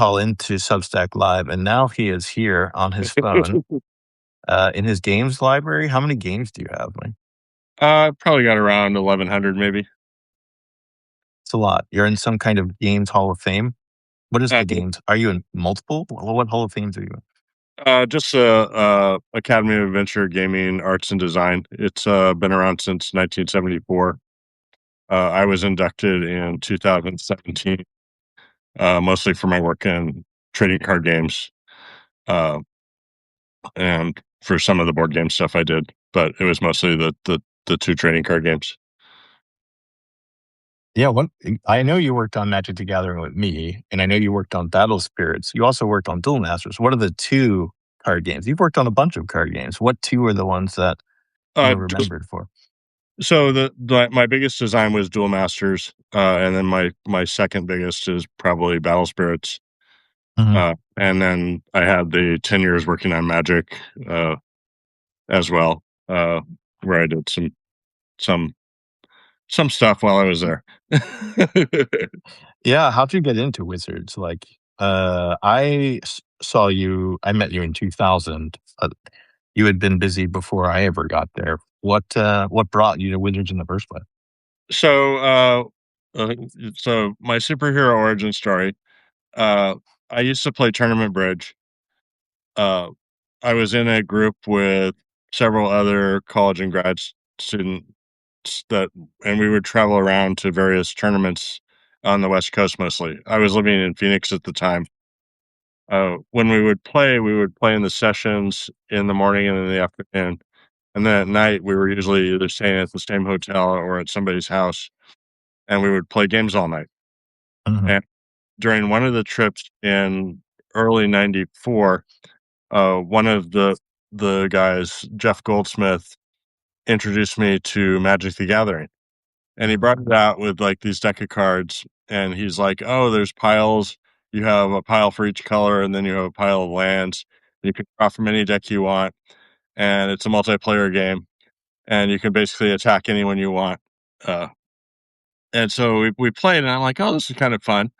call into Substack Live, and now he is here on his phone in his games library. How many games do you have, Mike? Probably got around 1,100, maybe. It's a lot. You're in some kind of games Hall of Fame. What is the games? Are you in multiple? What Hall of Fames are you in? Just Academy of Adventure Gaming Arts and Design. It's been around since 1974. I was inducted in 2017, mostly for my work in trading card games, and for some of the board game stuff I did, but it was mostly the two trading card games. Yeah, I know you worked on Magic the Gathering with me, and I know you worked on Battle Spirits. You also worked on Duel Masters. What are the two card games? You've worked on a bunch of card games. What two are the ones that you're remembered for? So my biggest design was Duel Masters, and then my second biggest is probably Battle Spirits. Mm-hmm. And then I had the 10 years working on Magic as well, where I did some stuff while I was there. Yeah, how'd you get into Wizards? Like, I met you in 2000. You had been busy before I ever got there. What brought you to Wizards in the first place? So my superhero origin story. I used to play tournament bridge. I was in a group with several other college and grad students and we would travel around to various tournaments on the West Coast mostly. I was living in Phoenix at the time. When we would play in the sessions in the morning and in the afternoon. And then at night, we were usually either staying at the same hotel or at somebody's house, and we would play games all night. Mm-hmm. And during one of the trips in early '94, one of the guys, Jeff Goldsmith, introduced me to Magic the Gathering. And he brought it out with like these deck of cards, and he's like, "Oh, there's piles. You have a pile for each color, and then you have a pile of lands. You can draw from any deck you want, and it's a multiplayer game, and you can basically attack anyone you want." And so we played, and I'm like, "Oh, this is kind of fun."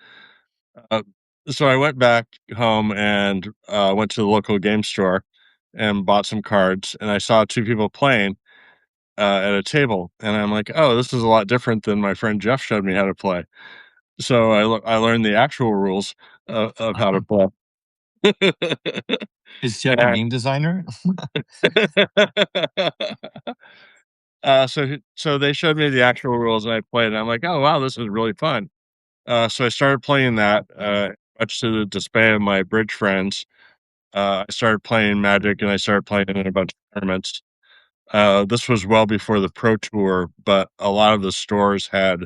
Uh, so I went back home and went to the local game store and bought some cards, and I saw two people playing at a table, and I'm like, "Oh, this is a lot different than my friend Jeff showed me how to play." So I learned the actual rules of how to play. Is Jeff a game designer? So they showed me the actual rules, and I played, and I'm like, "Oh, wow, this is really fun." So I started playing that, much to the dismay of my bridge friends. I started playing Magic, and I started playing in a bunch of tournaments. This was well before the Pro Tour, but a lot of the stores had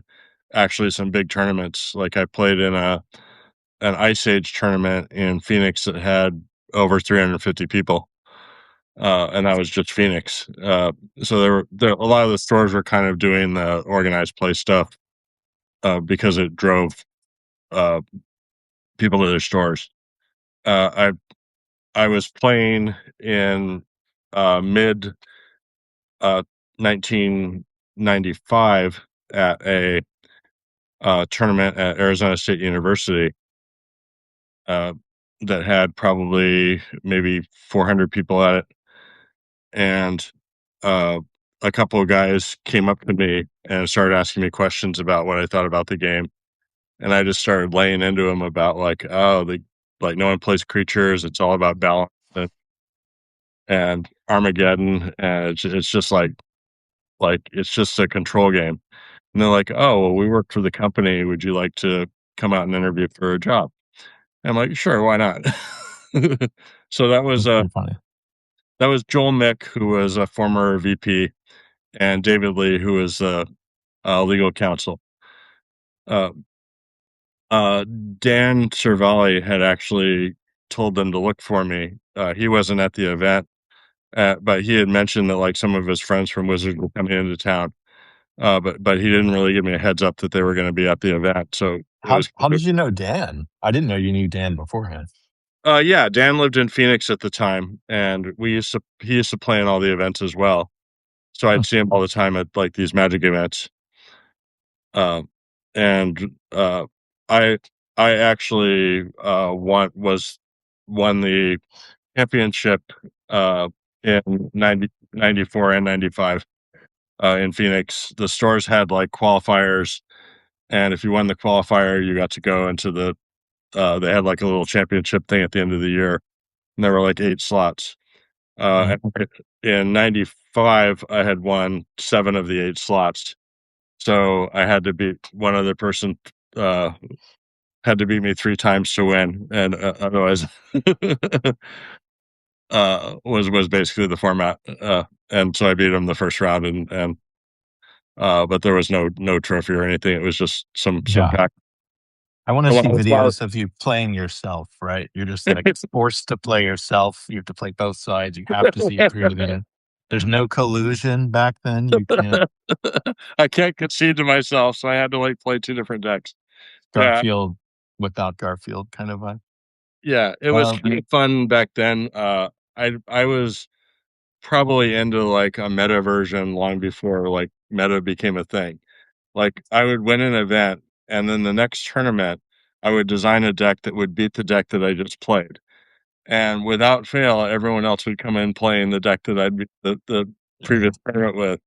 actually some big tournaments. Like I played in an Ice Age tournament in Phoenix that had over 350 people, and that was just Phoenix. So a lot of the stores were kind of doing the organized play stuff because it drove people to their stores. I was playing in mid 1995 at a tournament at Arizona State University that had probably maybe 400 people at it, and a couple of guys came up to me and started asking me questions about what I thought about the game, and I just started laying into them about like, oh, no one plays creatures; it's all about balance and Armageddon, and it's just like it's just a control game. And they're like, "Oh, well, we work for the company. Would you like to come out and interview for a job?" And I'm like, "Sure, why not?" So that was That's pretty funny. that was Joel Mick, who was a former VP, and David Lee, who was legal counsel. Uh, Dan Cervalli had actually told them to look for me. He wasn't at the event, but he had mentioned that like some of his friends from Wizards were coming into town. But he didn't really give me a heads up that they were going to be at the event. So How did you know Dan? I didn't know you knew Dan beforehand. Yeah, Dan lived in Phoenix at the time, and he used to play in all the events as well. So I'd see him all the time at like these Magic events. And I I actually won the championship in 94 and 95 in Phoenix. The stores had like qualifiers, and if you won the qualifier, you got to go into the. They had like a little championship thing at the end of the year, and there were like 8 slots. Mhm. In 95, I had won 7 of the 8 slots. So I had to beat one other person, uh, had to beat me 3 times to win. And otherwise, was basically the format. And so I beat him the first round but there was no trophy or anything. It was just some Yeah. pack. I want to A lot see of flour. videos of you playing yourself, right? You're just like forced to play yourself. You have to play both sides. You have to see it through to the end. There's no collusion back then. You can't I can't concede to myself, so I had to like play 2 different decks. Yeah, Garfield without Garfield kind of vibe. yeah, it was Um, kind of fun back then. I was probably into like a meta version long before like meta became a thing. Like I would win an event, and then the next tournament, I would design a deck that would beat the deck that I just played. And without fail, everyone else would come in playing the deck that I'd beat the previous tournament with,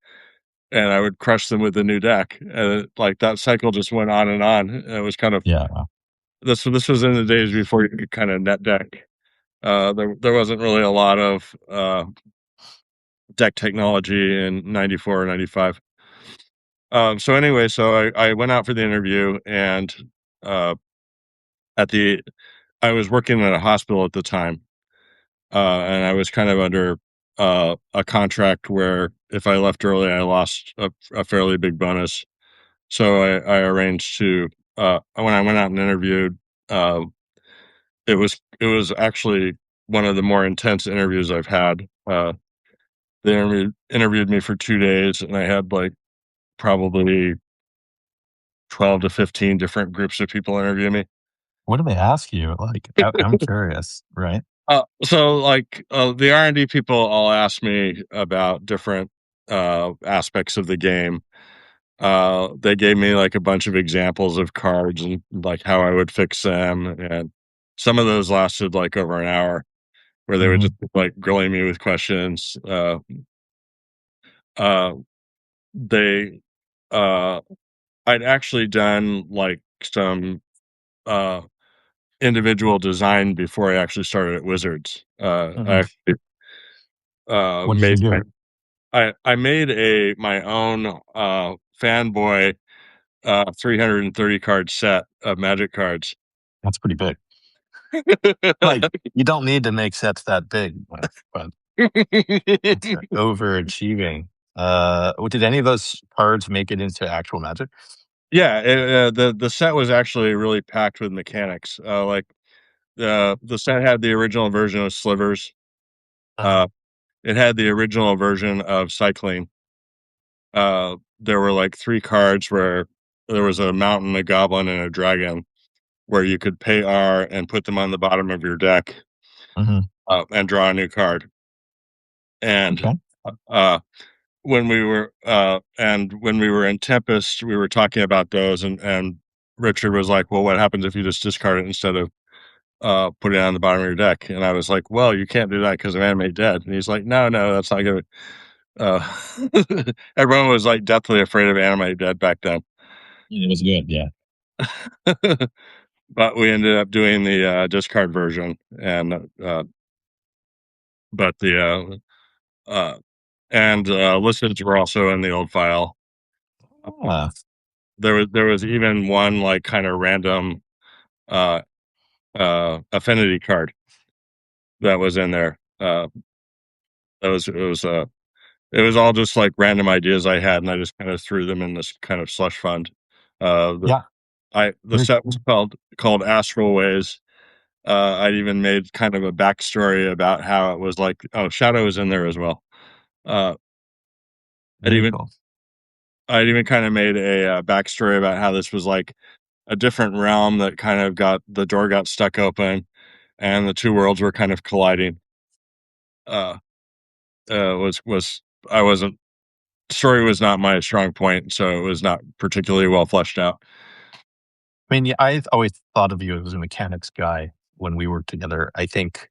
and I would crush them with the new deck. And like that cycle just went on and on. And it was kind of yeah. this was in the days before you could kind of net deck. There wasn't really a lot of deck technology in 94 or 95. So anyway, I went out for the interview, and uh, at the I was working at a hospital at the time, and I was kind of under a contract where if I left early, I lost a fairly big bonus. So I arranged to when I went out and interviewed, uh, it was actually one of the more intense interviews I've had. They interviewed me for 2 days, and I had like probably 12 to 15 different groups of people interview me. What do they ask you? Like, I'm curious, right? So like the R&D people all ask me about different aspects of the game. They gave me like a bunch of examples of cards and like how I would fix them, and some of those lasted like over an hour, where they would Hmm. just like grilling me with questions. Uh, they uh, I'd actually done like some uh, individual design before I actually started at Wizards. Hmm. What did you Made do? I made a my own fanboy 330 card set of Magic cards. That's pretty big. Like, you don't need to make sets that big, but it's overachieving. Did any of those cards make it into actual Magic? Yeah, the set was actually really packed with mechanics. Like the set had the original version of Slivers. Uh-huh. Uh, it had the original version of Cycling. There were like 3 cards where there was a mountain, a goblin, and a dragon, where you could pay R and put them on the bottom of your deck, Hmm. and draw a new card. And Okay. uh, when we were in Tempest, we were talking about those, and Richard was like, "Well, what happens if you just discard it instead of putting it on the bottom of your deck?" And I was like, "Well, you can't do that because of Animate Dead." And he's like, "No, no, that's not good." Everyone was like deathly afraid of Animate Dead back then. It was good, yeah. But we ended up doing the discard version, and but the lists were also in the old file. Ah, There was even one like kind of random uh, affinity card that was in there. That was it was all just like random ideas I had, and I just kind of threw them in this kind of slush fund. The yeah. the set was called Astral Ways. I'd even made kind of a backstory about how it was like, oh, Shadow was in there as well. Uh, I'd Very even cool. I'd even kind of made a backstory about how this was like a different realm that kind of got the door got stuck open, and the 2 worlds were kind of colliding. Uh, was I wasn't Story was not my strong point, so it was not particularly well fleshed out. I mean, yeah, I always thought of you as a mechanics guy when we worked together. I think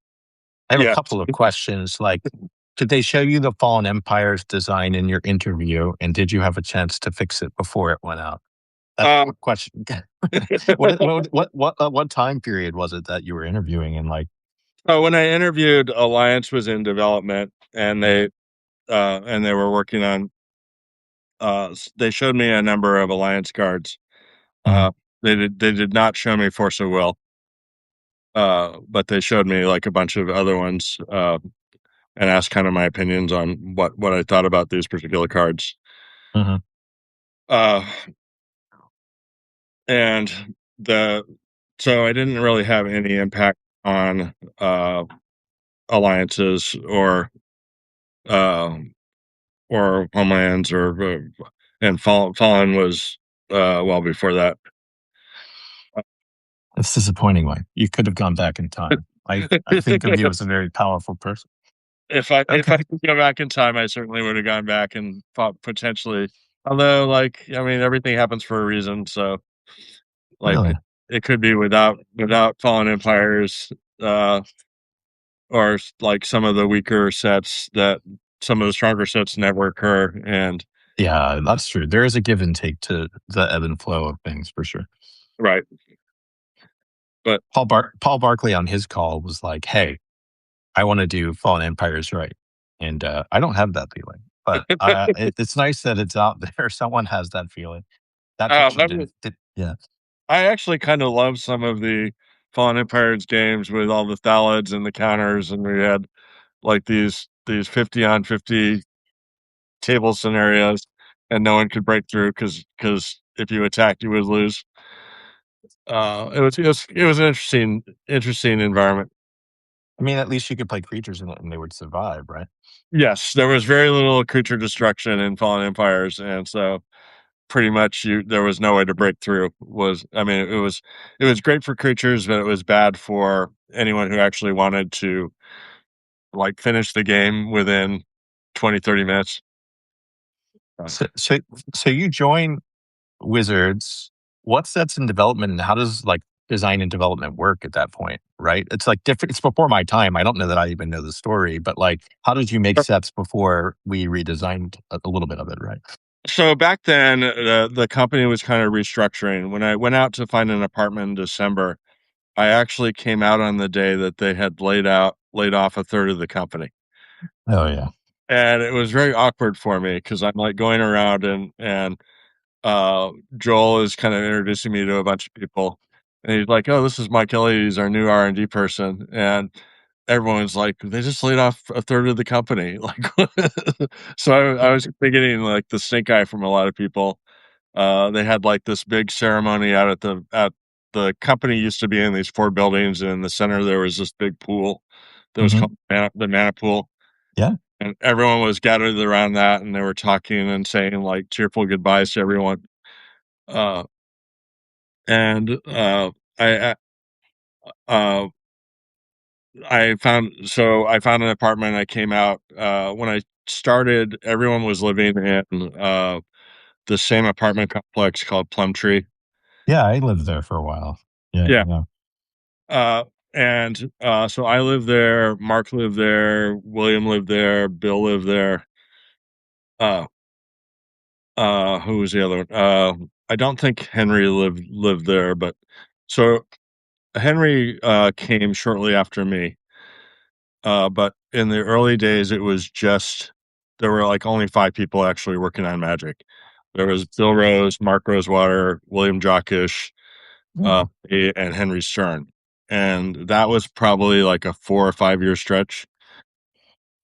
I have a Yeah. couple of questions. Like, did they show you the Fallen Empire's design in your interview, and did you have a chance to fix it before it went out? That's Um, the question. What time period was it that you were interviewing in? Like, so when I interviewed, Alliance was in development, and they were working on. They showed me a number of Alliance cards. mhm, Uh, they did not show me Force of Will, but they showed me like a bunch of other ones, and asked kind of my opinions on what I thought about these particular cards. mhm. Uh, and the so I didn't really have any impact on alliances uh, or homelands and Fallen was well before that. It's disappointing. Way you could have gone back in time. I think of you as a very powerful person. If Okay, I could go back in time, I certainly would have gone back and fought potentially. Although, like, I mean, everything happens for a reason. So, like, really. it could be without fallen empires, uh, or like some of the weaker sets that some of the stronger sets never occur. And Yeah, that's true. There is a give and take to the ebb and flow of things for sure. right, but Paul Barkley on his call was like, "Hey, I want to do Fallen Empires right," and I don't have that feeling, but it's nice that it's out there. Someone has that feeling. That's what you I mean, did. Yeah. I actually kind of love some of the fallen empires games with all the thalids and the counters, and we had like these 50 on 50 table scenarios, and no one could break through because if you attacked, you would lose. It was an interesting environment. I mean, at least you could play creatures in it and they would survive, right? Yes, there was very little creature destruction in Fallen Empires, and so pretty much there was no way to break through. I mean, it was great for creatures, but it was bad for anyone who actually wanted to like finish the game within 20-30 minutes. Uh, So, so, so you join Wizards. What sets in development, and how does like design and development work at that point? Right? It's like different. It's before my time. I don't know that I even know the story, but like, how did you make sets before we redesigned a little bit of it? Right? So back then, the company was kind of restructuring. When I went out to find an apartment in December, I actually came out on the day that they had laid off a third of the company. Oh yeah. And it was very awkward for me because I'm like going around and uh, Joel is kind of introducing me to a bunch of people, and he's like, "Oh, this is Mike Elliott. He's our new R&D person," and everyone's like, "They just laid off a third of the company." Like, so I was getting like the stink eye from a lot of people. They had like this big ceremony out at the company used to be in these four buildings, and in the center there was this big pool that was Hmm. called the Mana Pool, Yeah. and everyone was gathered around that, and they were talking and saying like cheerful goodbyes to everyone. Uh, and I uh, I found an apartment. I came out when I started. Everyone was living in the same apartment complex called Plumtree. Yeah, I lived there for a while. Yeah, Yeah. yeah. Uh, and so I lived there. Mark lived there. William lived there. Bill lived there. Uh, who was the other one? I don't think Henry lived there, but so Henry came shortly after me. But in the early days, it was just there were like only five people actually working on Magic. There was Bill Rose, Mark Rosewater, William Jockish, Oh, and Henry Stern, and that was probably like a 4 or 5 year stretch.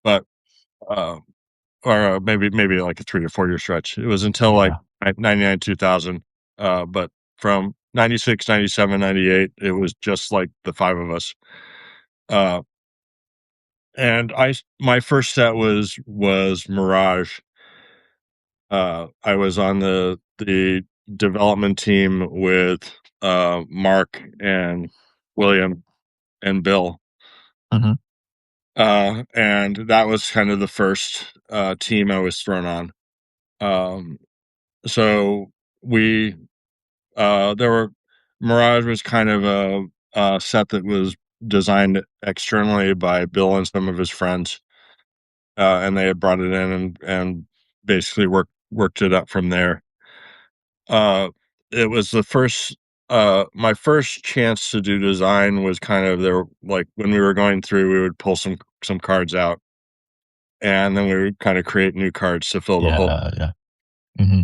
But uh, or maybe like a 3 to 4 year stretch. It was until like yeah. 99, 2000. But from 96, 97, 98, it was just like the five of us. Uh, and my first set was Mirage. I was on the development team with Mark and William and Bill. Hmm. And that was kind of the first team I was thrown on. Um, so we there were Mirage was kind of a set that was designed externally by Bill and some of his friends, and they had brought it in and basically worked it up from there. It was the first my first chance to do design was kind of there, like when we were going through, we would pull some cards out, and then we would kind of create new cards to fill the hole. Yeah. Hmm.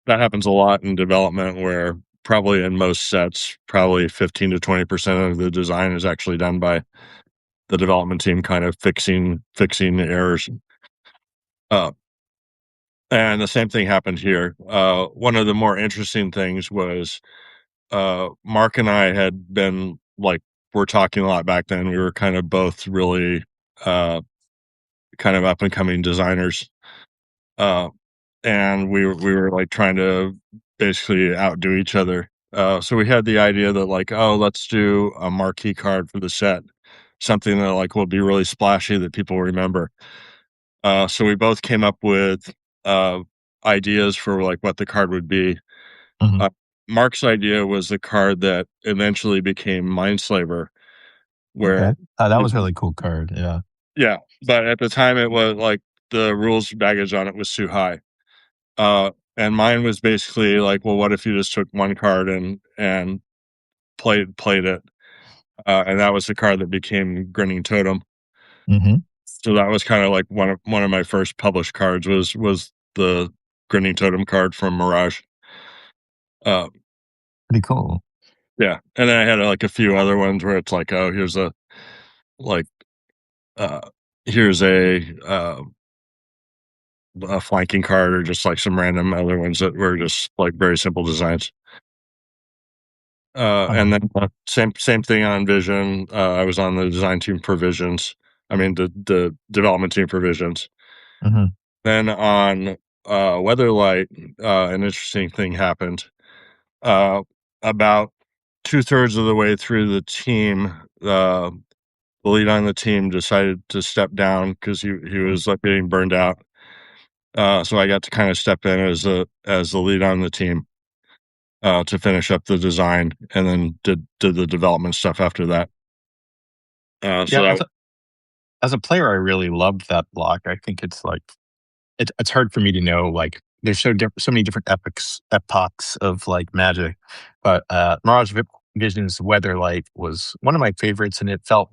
That happens a lot in development where probably in most sets, probably 15 to 20% of the design is actually done by the development team kind of fixing the errors. Uh, and the same thing happened here. One of the more interesting things was Mark and I had been like, we're talking a lot back then. We were kind of both really uh, kind of up and coming designers. Uh, and we were like trying to basically outdo each other. So we had the idea that like, oh, let's do a marquee card for the set, something that like will be really splashy that people remember. So we both came up with uh, ideas for like what the card would be. Hmm. Uh, Mark's idea was the card that eventually became Mindslaver, where Okay. That was a really cool card. Yeah. yeah, but at the time it was like the rules baggage on it was too high. And mine was basically like, well, what if you just took one card and played it, and that was the card that became Grinning Totem. Hmm. So that was kind of like one of my first published cards was the Grinning Totem card from Mirage. Uh, Pretty cool. yeah, and then I had like a few other ones where it's like, oh, here's a like uh, here's a flanking card, or just like some random other ones that were just like very simple designs. And then same thing on Vision. I was on the design team for Visions. I mean the development team for Visions. Hmm. Then on Weatherlight, an interesting thing happened. Uh, about 2/3 of the way through the team, the lead on the team decided to step down because he was like getting burned out. So I got to kind of step in as the lead on the team to finish up the design, and then did the development stuff after that. So Yeah. that As a player, I really loved that block. I think it's like it's hard for me to know, like there's so many different epochs of like Magic, but Vision's Weatherlight was one of my favorites, and it felt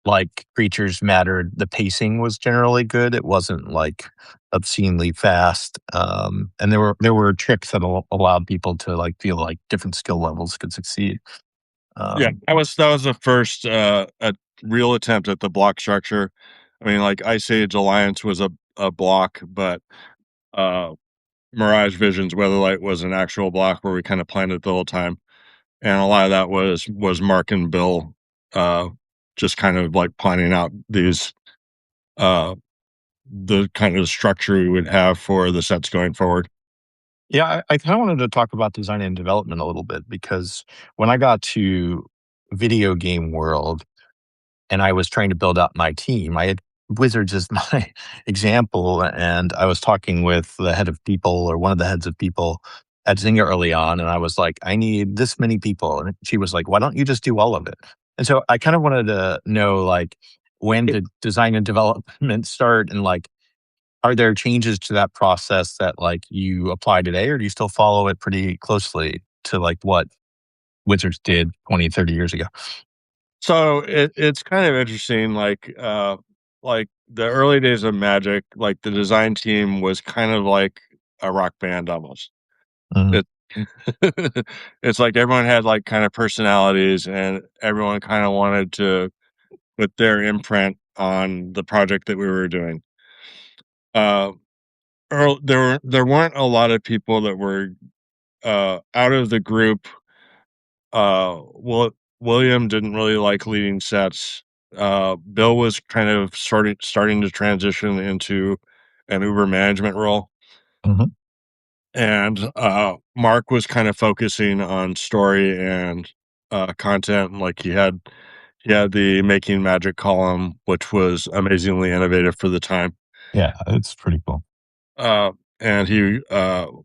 like creatures mattered. The pacing was generally good. It wasn't like obscenely fast, and there were tricks that allowed people to like feel like different skill levels could succeed. yeah, Um, that was the first a real attempt at the block structure. I mean, like Ice Age Alliance was a block, but uh, Mirage Visions Weatherlight was an actual block where we kind of planned it the whole time, and a lot of that was Mark and Bill uh, just kind of like planning out these uh, the kind of structure we would have for the sets going forward. Yeah, I kind of wanted to talk about design and development a little bit because when I got to video game world and I was trying to build out my team, I had Wizards as my example, and I was talking with the head of people or one of the heads of people at Zynga early on, and I was like, I need this many people, and she was like, why don't you just do all of it? And so I kind of wanted to know, like, when did design and development start, and like are there changes to that process that like you apply today, or do you still follow it pretty closely to like what Wizards did 20, 30 years ago? So it's kind of interesting, like the early days of Magic, like the design team was kind of like a rock band almost. Mhm. It it's like everyone had like kind of personalities, and everyone kind of wanted to put their imprint on the project that we were doing. Uh, there weren't a lot of people that were out of the group. Well, William didn't really like leading sets. Bill was kind of starting to transition into an Uber management role, Mhm. and Mark was kind of focusing on story and content. And like he had the Making Magic column, which was amazingly innovative for the time. Yeah, it's pretty cool. Uh, and he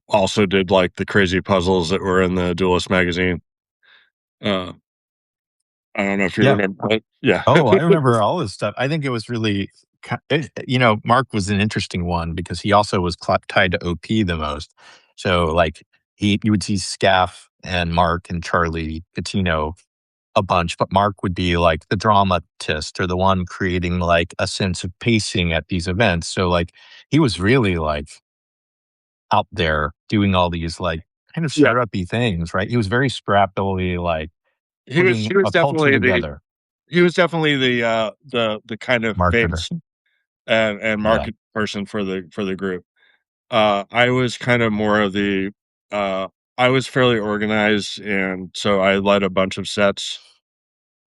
also did like the crazy puzzles that were in the Duelist magazine. Uh, I don't know if you Yeah. remember, but yeah. Oh, I remember all this stuff. I think it was really, Mark was an interesting one because he also was tied to OP the most. So, like, you would see Scaff and Mark and Charlie Patino a bunch, but Mark would be like the dramatist or the one creating like a sense of pacing at these events. So, like, he was really like out there doing all these like kind of Yeah. startup-y things, right? He was very scrappily like He putting was a culture definitely together, the kind of marketer. face and Yeah. market person for the group. I was kind of more of the I was fairly organized, and so I led a bunch of sets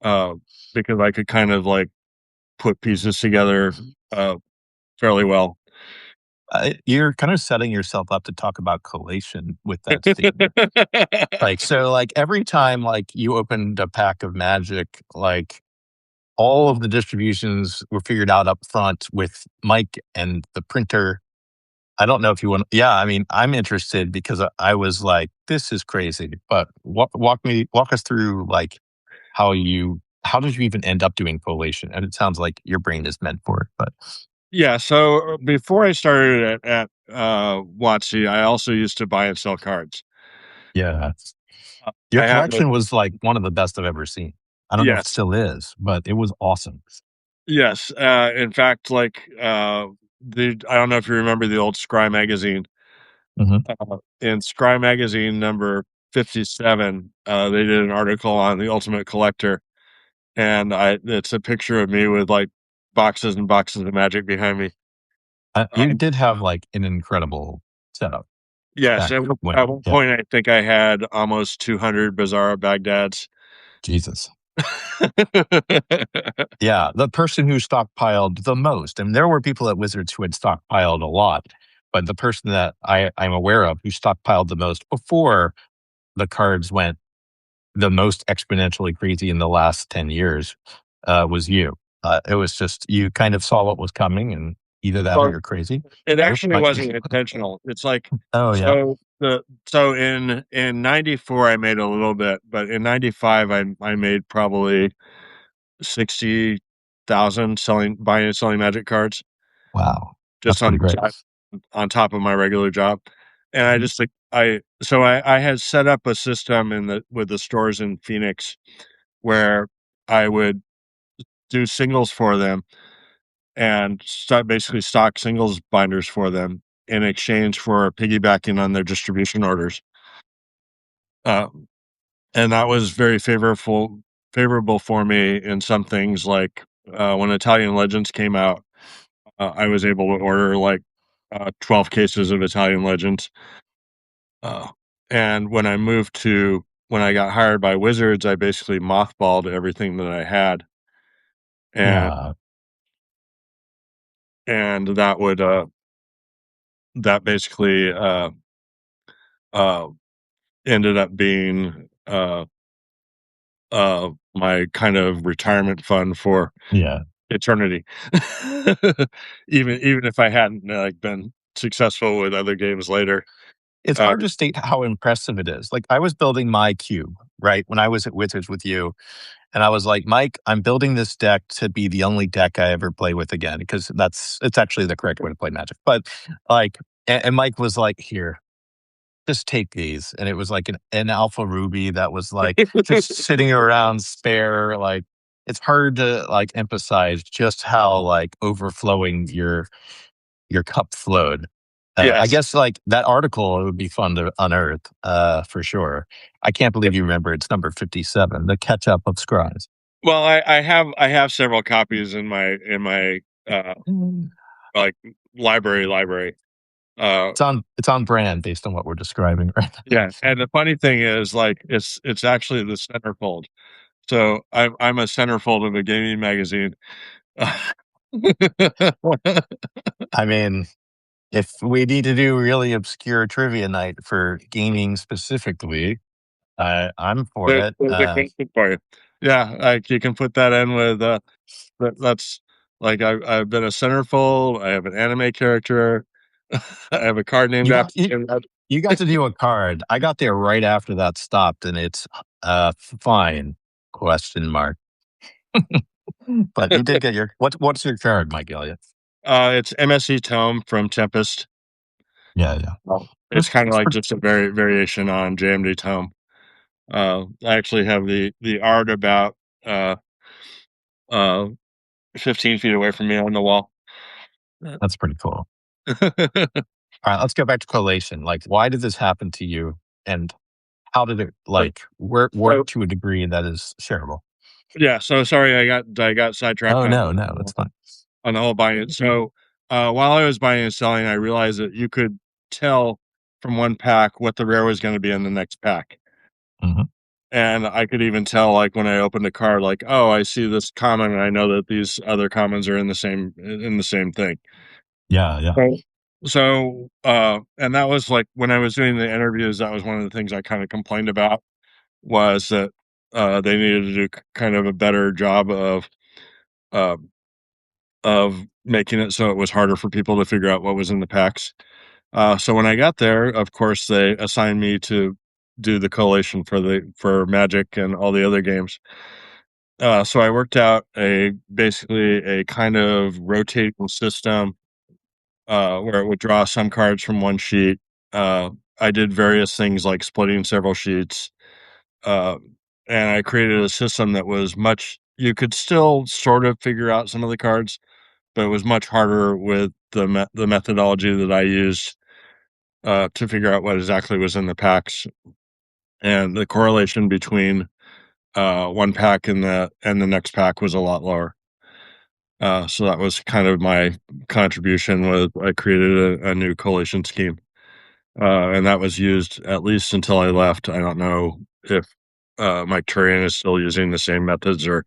uh, because I could kind of like put pieces together uh, fairly well. You're kind of setting yourself up to talk about collation with that statement. Like, so, like, every time, like, you opened a pack of Magic, like, all of the distributions were figured out up front with Mike and the printer. I don't know if you want, yeah, I mean, I'm interested because I was like, this is crazy. But walk us through, like, how did you even end up doing collation? And it sounds like your brain is meant for it, but Yeah, so before I started at WotC, I also used to buy and sell cards. yeah. Your I have a collection was like one of the best I've ever seen. I don't know if it yes, still is, but it was awesome. yes. In fact, like the I don't know if you remember the old Scry magazine. Mhm. In Scry magazine number 57, they did an article on the Ultimate Collector, and I it's a picture of me with like boxes and boxes of Magic behind me. You Um, did have like an incredible setup yes, back at when. one Yeah. point I think I had almost 200 Bizarro Bagdads. Jesus. Yeah. The person who stockpiled the most, and there were people at Wizards who had stockpiled a lot, but the person that I'm aware of who stockpiled the most before the cards went the most exponentially crazy in the last 10 years was you. It was just, you kind of saw what was coming, and either that or Well, you're crazy. it Oops, actually my, wasn't intentional. It's like oh, yeah. so in '94 I made a little bit, but in '95 I made probably 60,000 selling buying and selling Magic cards Wow. That's just pretty great. on top of my regular job. And I just like I had set up a system in the with the stores in Phoenix where I would do singles for them and basically stock singles binders for them in exchange for piggybacking on their distribution orders. Uh, and that was very favorable for me in some things like when Italian Legends came out, I was able to order like 12 cases of Italian Legends. Uh, and when I got hired by Wizards, I basically mothballed everything that I had, and Yeah. and that would that basically uh, ended up being my kind of retirement fund for Yeah. eternity. Even if I hadn't like been successful with other games later. It's Uh, hard to state how impressive it is. Like, I was building my cube, right? When I was at Wizards with you, and I was like, Mike, I'm building this deck to be the only deck I ever play with again, because it's actually the correct way to play Magic. But like, and Mike was like, here, just take these. And it was like an alpha ruby that was like just sitting around spare. Like, it's hard to like emphasize just how like overflowing your cup flowed. I yes. guess like that article, it would be fun to unearth for sure. I can't believe you remember it's number 57, the catch up of Scries. Well, I have several copies in my like library. Uh, It's on brand based on what we're describing, right? yeah, and the funny thing is, like, it's actually the centerfold. So I'm a centerfold of a gaming magazine. I mean, if we need to do really obscure trivia night for gaming specifically, I'm for it. There's a question for you. Yeah, like you can put that in with that's like I've been a centerfold. I have an anime character. I have a card named You got after you, him. You got to do a card. I got there right after that stopped, and it's fine? Question mark. But you did get your what's your card, Mike Elliott? It's MSE Tome from Tempest. Yeah, yeah. Oh. It's kind of like just a variation on JMD Tome. I actually have the art about uh, uh, 15 feet away from me on the wall. That's pretty cool. All right, let's go back to collation. Like, why did this happen to you, and how did it work to a degree that is shareable? Yeah, so sorry, I got sidetracked. Oh no, it's fine. On the whole buying it. So while I was buying and selling, I realized that you could tell from one pack what the rare was going to be in the next pack. Mm-hmm. And I could even tell, like, when I opened a card, like, oh, I see this common, and I know that these other commons are in the same thing. Yeah, yeah. So, and that was like when I was doing the interviews, that was one of the things I kind of complained about, was that they needed to do kind of a better job uh, of making it so it was harder for people to figure out what was in the packs. So when I got there, of course, they assigned me to do the collation for Magic and all the other games. So I worked out basically a kind of rotating system where it would draw some cards from one sheet. I did various things like splitting several sheets, uh, and I created a system that was much. You could still sort of figure out some of the cards, but it was much harder with the methodology that I used to figure out what exactly was in the packs, and the correlation between one pack and the next pack was a lot lower. So that was kind of my contribution. I created a new collation scheme, and that was used at least until I left. I don't know if Mike Turian is still using the same methods or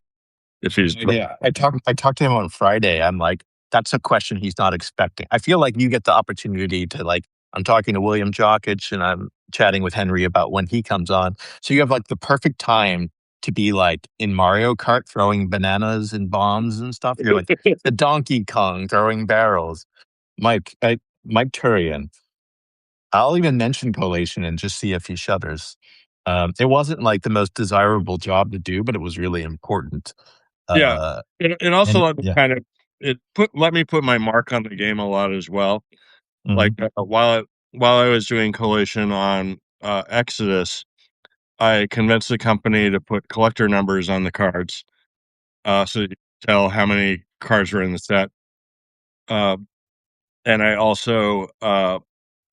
if he's. Yeah, I talked to him on Friday. I'm like, that's a question he's not expecting. I feel like you get the opportunity to like. I'm talking to William Jokic and I'm chatting with Henry about when he comes on. So you have like the perfect time to be like in Mario Kart throwing bananas and bombs and stuff. You're like the Donkey Kong throwing barrels. Mike Turian. I'll even mention collation and just see if he shudders. It wasn't like the most desirable job to do, but it was really important. Yeah, Uh, it also and let me yeah. kind of let me put my mark on the game a lot as well. Like Mhm. while I was doing collation on Exodus, I convinced the company to put collector numbers on the cards, so you can tell how many cards were in the set. Uh, and I also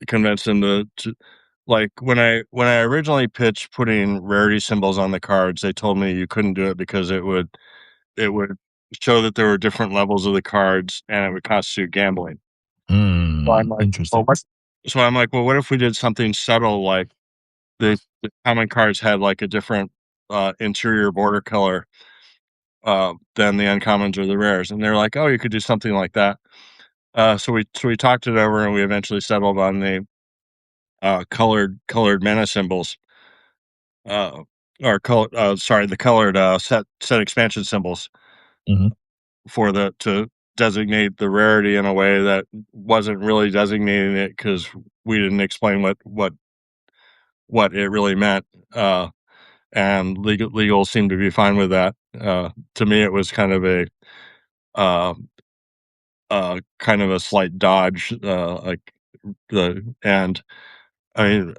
convinced them to like when I originally pitched putting rarity symbols on the cards, they told me you couldn't do it because it would show that there were different levels of the cards and it would constitute gambling. So I'm like, well, Interesting. what if we did something subtle, like the common cards had like a different interior border color than the uncommons or the rares, and they're like, oh, you could do something like that. So we talked it over, and we eventually settled on the colored mana symbols, uh, or sorry, the colored set expansion symbols Mhm. for the to designate the rarity in a way that wasn't really designating it because we didn't explain what it really meant. And legal seemed to be fine with that. To me, it was uh, kind of a slight dodge, like the and I mean,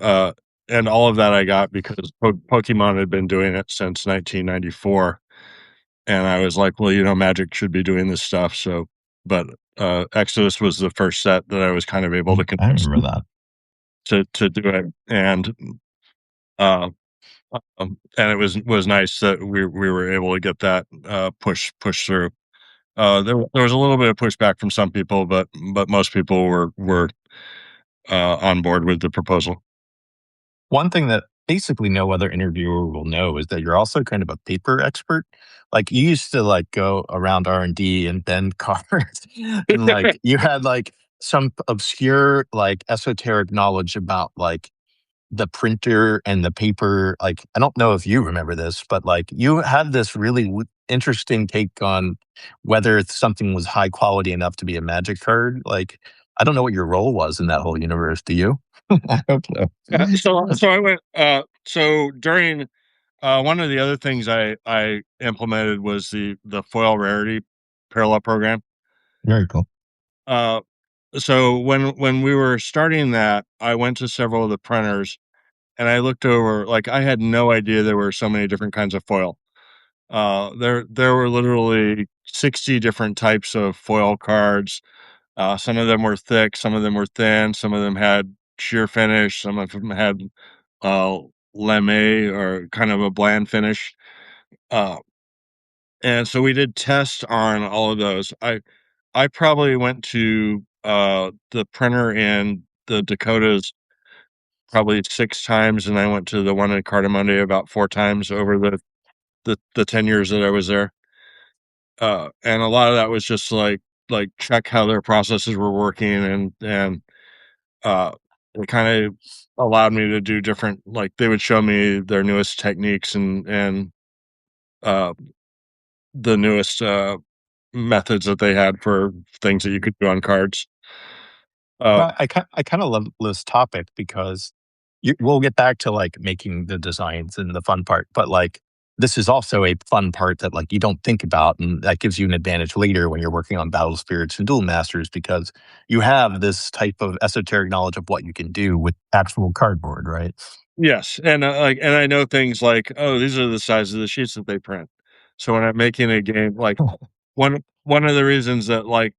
and all of that I got because Pokemon had been doing it since 1994, and I was like, well, Magic should be doing this stuff. So, but Exodus was the first set that I was kind of able to I convince remember that. to do it, uh, and it was nice that we were able to get that push through. There was a little bit of pushback from some people, but most people were on board with the proposal. One thing that basically no other interviewer will know is that you're also kind of a paper expert. Like you used to like go around R&D and bend cards and like you had like some obscure like esoteric knowledge about like the printer and the paper. Like I don't know if you remember this, but like you had this really interesting take on whether something was high quality enough to be a magic card. Like I don't know what your role was in that whole universe. Do you? I don't know. So I went. So during one of the other things I implemented was the foil rarity parallel program. Very cool. Uh, so when we were starting that, I went to several of the printers and I looked over. Like I had no idea there were so many different kinds of foil. There were literally 60 different types of foil cards. Some of them were thick, some of them were thin, some of them had sheer finish, some of them had uh, lame or kind of a bland finish. Uh, and so we did tests on all of those. I probably went to the printer in the Dakotas probably 6 times, and I went to the one in Cardamonde about 4 times over the 10 years that I was there. And a lot of that was just like check how their processes were working, and uh, it kind of allowed me to do different. Like they would show me their newest techniques and uh, the newest methods that they had for things that you could do on cards. Uh, Well, I kind of love this topic because we'll get back to like making the designs and the fun part, but like this is also a fun part that like you don't think about, and that gives you an advantage later when you're working on Battle Spirits and Duel Masters because you have this type of esoteric knowledge of what you can do with actual cardboard, right? yes, and and I know things like, oh, these are the size of the sheets that they print. So when I'm making a game, like one of the reasons that like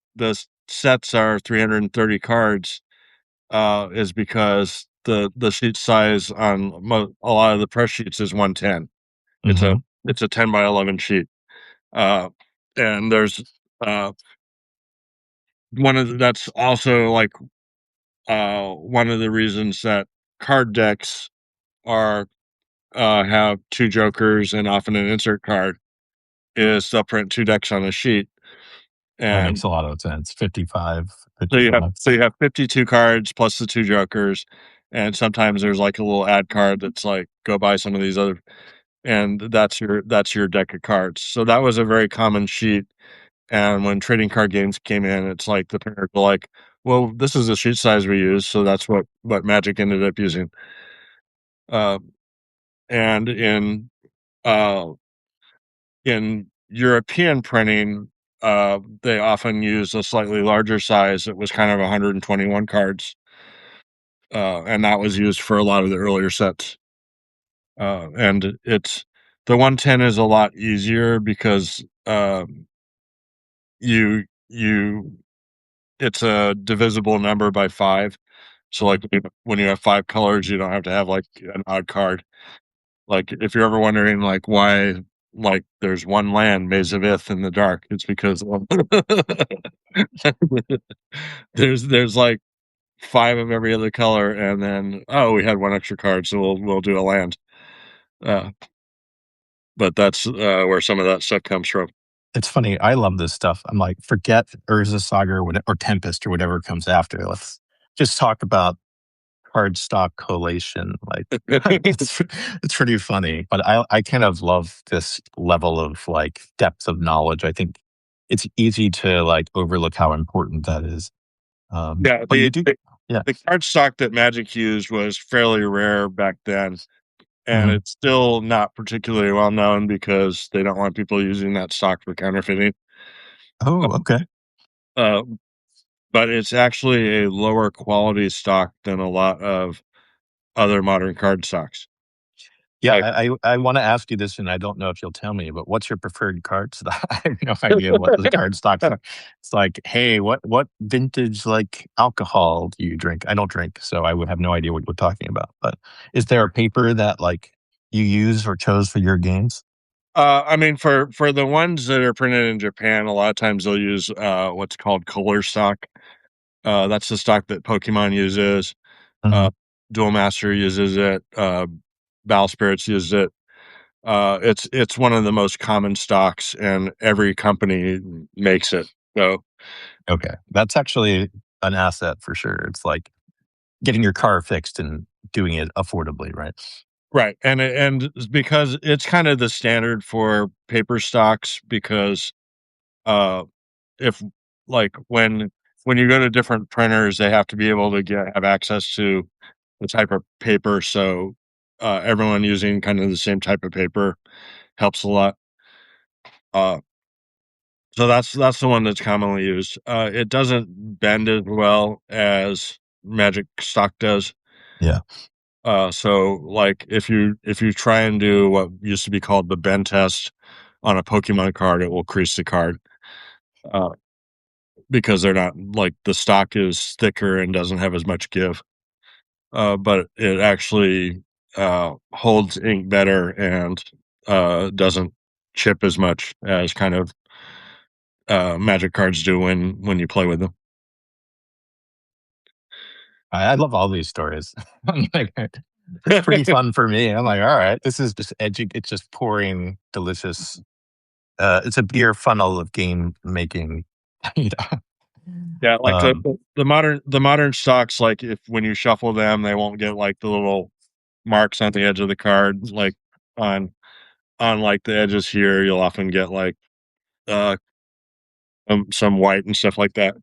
sets are 330 cards is because the sheet size on a lot of the press sheets is 110. It's a Hmm. it's a 10 by 11 sheet. Uh, and there's uh, that's also like one of the reasons that card decks are have two jokers and often an insert card is they'll print two decks on a sheet, That makes and a lot of sense. 55, so you have 55. 52 cards plus the two jokers, and sometimes there's like a little ad card that's like go buy some of these other, and that's your deck of cards. So that was a very common sheet. And when trading card games came in, it's like the parents were like, "Well, this is the sheet size we use," so that's what Magic ended up using. Uh, and uh, in European printing, they often use a slightly larger size. It was kind of 121 cards, and that was used for a lot of the earlier sets. And it's the 110 is a lot easier because you it's a divisible number by 5. So, like, when you have 5 colors, you don't have to have, like, an odd card. Like, if you're ever wondering, like, why, like, there's 1 land, Maze of Ith in the dark, it's because, there's, like, 5 of every other color, and then, "Oh, we had 1 extra card, so we'll do a land." Uh, but that's, where some of that stuff comes from. It's funny. I love this stuff. I'm like, forget Urza Saga or Tempest or whatever comes after. Let's just talk about cardstock collation. Like, it's pretty funny. But I kind of love this level of like depth of knowledge. I think it's easy to like overlook how important that is. Yeah, But you do, yeah. the card stock that Magic used was fairly rare back then, and Mhm. it's still not particularly well known because they don't want people using that stock for counterfeiting. Oh, okay. Uh, but it's actually a lower quality stock than a lot of other modern card stocks. Yeah, Like, I want to ask you this, and I don't know if you'll tell me, but what's your preferred card stock? I have no idea what the card stocks are. It's like, hey, what vintage like alcohol do you drink? I don't drink, so I would have no idea what you're talking about. But is there a paper that like you use or chose for your games? I mean, for the ones that are printed in Japan, a lot of times they'll use what's called Kohler stock. That's the stock that Pokemon uses. Uh, Mhm. Duel Master uses it. Battle Spirits uses it. It's one of the most common stocks, and every company makes it. So Okay, that's actually an asset for sure. It's like getting your car fixed and doing it affordably, right? right, and because it's kind of the standard for paper stocks, because uh, if like when you go to different printers, they have to be able to have access to the type of paper. So everyone using kind of the same type of paper helps a lot. Uh, so that's the one that's commonly used. It doesn't bend as well as Magic stock does. Yeah. So like if you try and do what used to be called the bend test on a Pokemon card, it will crease the card. Uh, because they're not like the stock is thicker and doesn't have as much give. But it actually holds ink better and doesn't chip as much as kind of Magic cards do when you play with them. I love all these stories. I'm like, it's pretty fun for me. I'm like, all right, this is just it's just pouring delicious. It's a beer funnel of game making. You know? Yeah, like Um, the modern stocks, like if when you shuffle them, they won't get like the little marks on the edge of the card, like on like the edges here. You'll often get like uh some white and stuff like that.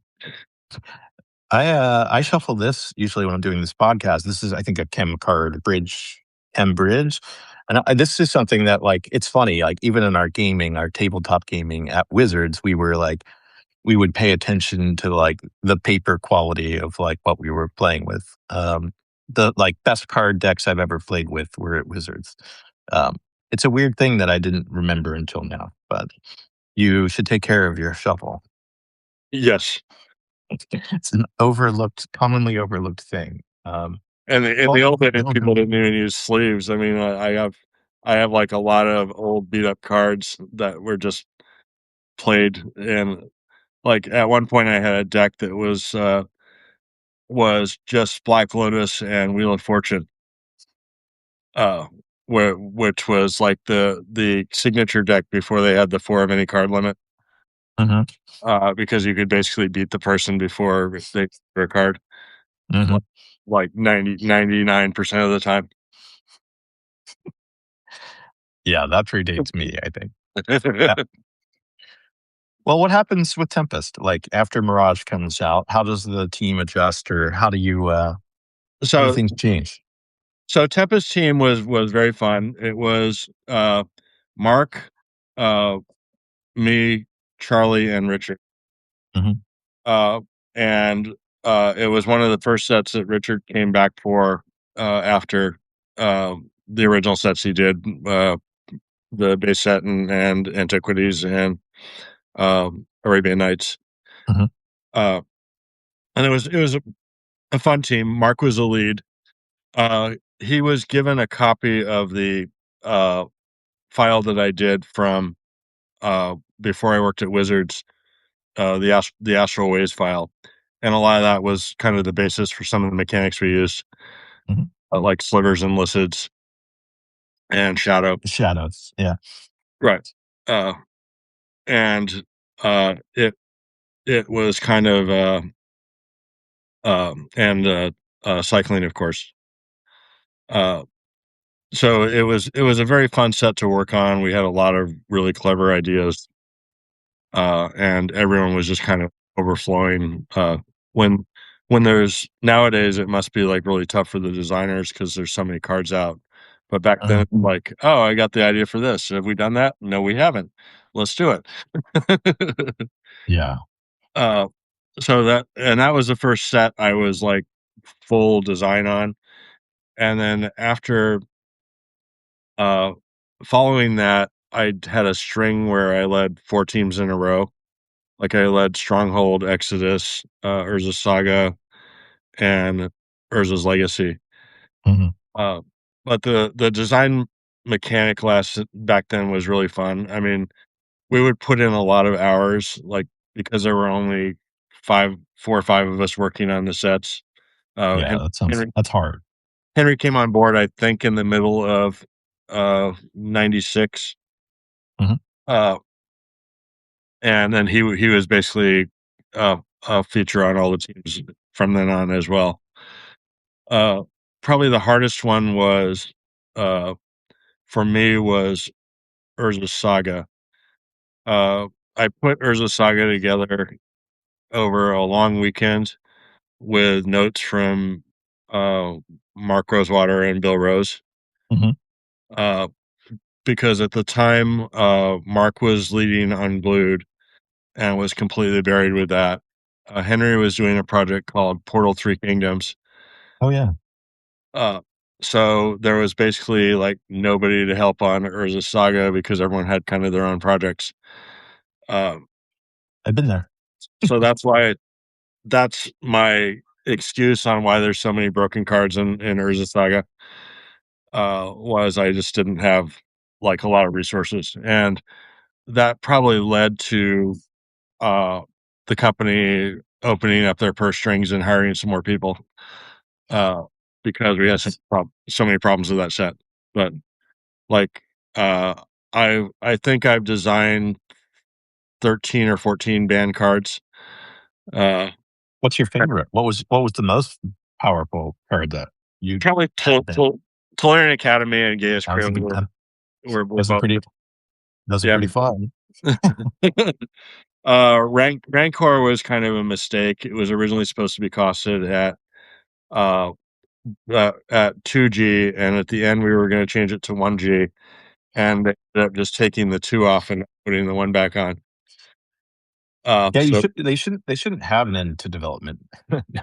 I shuffle this usually when I'm doing this podcast. This is, I think, a chem card bridge, chem bridge, and this is something that, like, it's funny. Like, even in our gaming, our tabletop gaming at Wizards, we were like, we would pay attention to like the paper quality of like what we were playing with. The like best card decks I've ever played with were at Wizards. Um, it's a weird thing that I didn't remember until now, but you should take care of your shuffle. Yes, It's an overlooked, commonly overlooked thing. and in the Well, old days, people welcome. didn't even use sleeves. I mean, I have like a lot of old beat up cards that were just played, and like at one point, I had a deck that was just Black Lotus and Wheel of Fortune, uh, which was like the signature deck before they had the 4 of any card limit. Hmm. Because you could basically beat the person before they drew a card, Hmm. like 99% of the time. Yeah, that predates me, I think. Uh, well, what happens with Tempest? Like after Mirage comes out, how does the team adjust, or how do So things change? Tempest team was very fun. It was Mark, uh, me, Charlie, and Richard. Hmm. Uh, and it was one of the first sets that Richard came back for after the original sets he did, the base set and Antiquities and Arabian Nights. Hmm. Uh, and it was a fun team. Mark was the lead. He was given a copy of the uh, file that I did from before I worked at Wizards, the Astral Ways file, and a lot of that was kind of the basis for some of the mechanics we used, Hmm. like slivers and lucids and shadow. Shadows, yeah. Right. Uh, and it was kind of and cycling, of course. Uh, so it was a very fun set to work on. We had a lot of really clever ideas, and everyone was just kind of overflowing. When there's nowadays, it must be like really tough for the designers because there's so many cards out. But back then, Uh, like, oh, I got the idea for this. Have we done that? No, we haven't. Let's do it. yeah. uh, so that was the first set I was like full design on, and then after uh, following that, I had a string where I led 4 teams in a row. Like I led Stronghold, Exodus, Urza Saga, and Urza's Legacy. Hmm. Uh, but the design mechanic class back then was really fun. I mean, we would put in a lot of hours, like because there were only 4 or 5 of us working on the sets. Yeah, that's hard. Henry came on board, I think, in the middle of '96, Hmm. uh, and then he was basically a feature on all the teams from then on as well. Uh, Probably the hardest one was uh, for me was Urza Saga. Uh, I put Urza Saga together over a long weekend with notes from uh, Mark Rosewater and Bill Rose. Mhm. Uh, because at the time, Mark was leading Unglued and was completely buried with that. Henry was doing a project called Portal Three Kingdoms. Oh yeah, Uh, so there was basically like nobody to help on Urza Saga because everyone had kind of their own projects. Um, I've been there. so that's my excuse on why there's so many broken cards in Urza Saga. Was I just didn't have like a lot of resources, and that probably led to uh, the company opening up their purse strings and hiring some more people uh, because we had Nice. so many problems with that set. But like, uh, I think I've designed 13 or 14 band cards. Uh, What's your favorite? What was the most powerful card that you Probably had then? Tolarian Academy and Gaius I was Crayon thinking were those are both. pretty those are Yeah. pretty fun. Rancor was kind of a mistake. It was originally supposed to be costed uh, at 2G, and at the end we were going to change it to 1G, and they ended up just taking the 2 off and putting the 1 back on. Yeah, So they shouldn't have an end to development. No.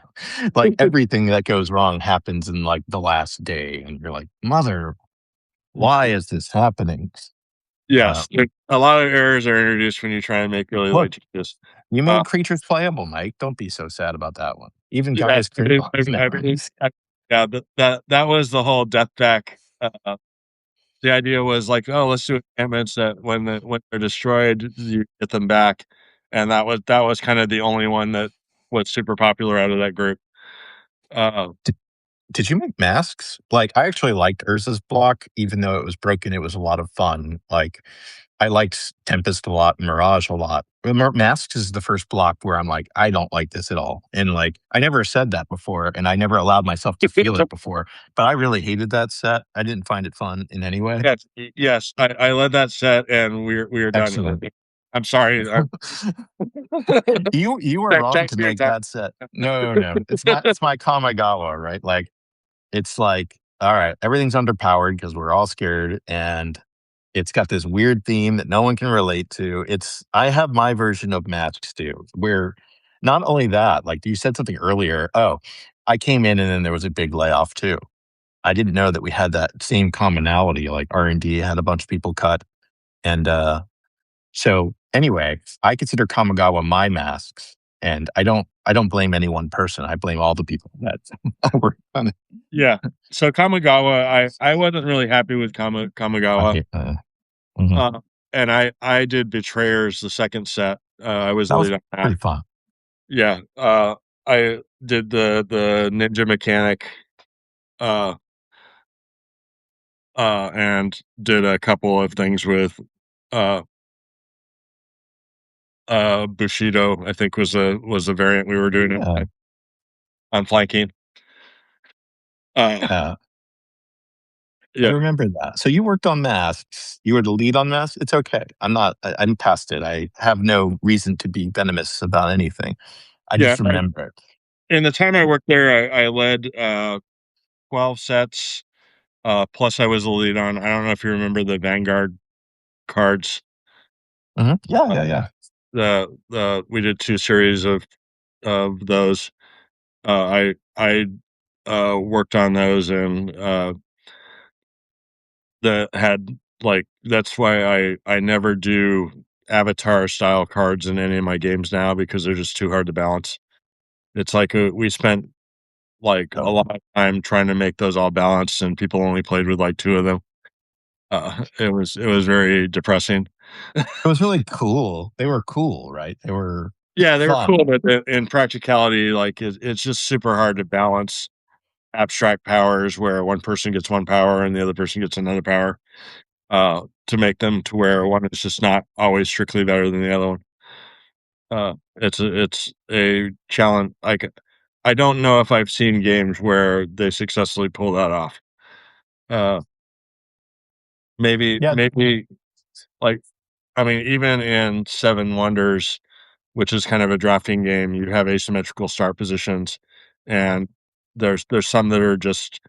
Like everything that goes wrong happens in like the last day, and you're like, mother, why is this happening? Uh, yes, a lot of errors are introduced when you try and make really look, light changes. you Uh, made creatures playable, Mike. Don't be so sad about that one. Even yeah, Gaia's Cravons now. yeah, that was the whole death back. The idea was like, oh, let's do enchantments that when they're destroyed, you get them back, and that was kind of the only one that was super popular out of that group. Uh, Did you make masks? Like, I actually liked Urza's block, even though it was broken. It was a lot of fun. Like, I liked Tempest a lot, Mirage a lot. Masks is the first block where I'm like, I don't like this at all. And like, I never said that before, and I never allowed myself to feel it before. But I really hated that set. I didn't find it fun in any way. yes, yes, I led that set, and we were done. Excellent. I'm sorry. You were wrong Thanks to for your make time. that set. No, no, no. It's my Kamigawa, right? Like it's like, all right, everything's underpowered because we're all scared, and it's got this weird theme that no one can relate to. I have my version of Masks too, where not only that, like you said something earlier. Oh, I came in and then there was a big layoff too. I didn't know that we had that same commonality. Like R&D had a bunch of people cut, and so anyway, I consider Kamigawa my Masks, and I don't blame any one person. I blame all the people that worked on it. Yeah. So Kamigawa, I wasn't really happy with I Kamigawa. hate, mhm. And I did Betrayers the second set. I was That the was lead on that. pretty fun. Yeah. I did the ninja mechanic, uh, and did a couple of things with uh Bushido. I think was a variant we were doing Yeah, on flanking. Uh, yeah. I yeah, remember that. So you worked on Masks. You were the lead on Masks. It's okay. I'm past it. I have no reason to be venomous about anything. I yeah. just remember it. In the time I worked there, I led 12 sets. Plus, I was the lead on. I don't know if you remember the Vanguard cards. Mhm. Yeah, Uh, yeah, yeah. the we did 2 series of those. I worked on those, and that had like that's why I never do avatar style cards in any of my games now because they're just too hard to balance. It's like we spent like a Oh, lot of time trying to make those all balanced, and people only played with like 2 of them. It was very depressing. it was really cool. They were cool, right? They were Yeah, they were cool, fun. but in practicality, like it's just super hard to balance abstract powers where one person gets 1 power and the other person gets another power. To make them to where one is just not always strictly better than the other one. It's a challenge. Like I don't know if I've seen games where they successfully pull that off. Uh, maybe Yeah. maybe like I mean, even in Seven Wonders, which is kind of a drafting game. You have asymmetrical start positions, and there's some that are just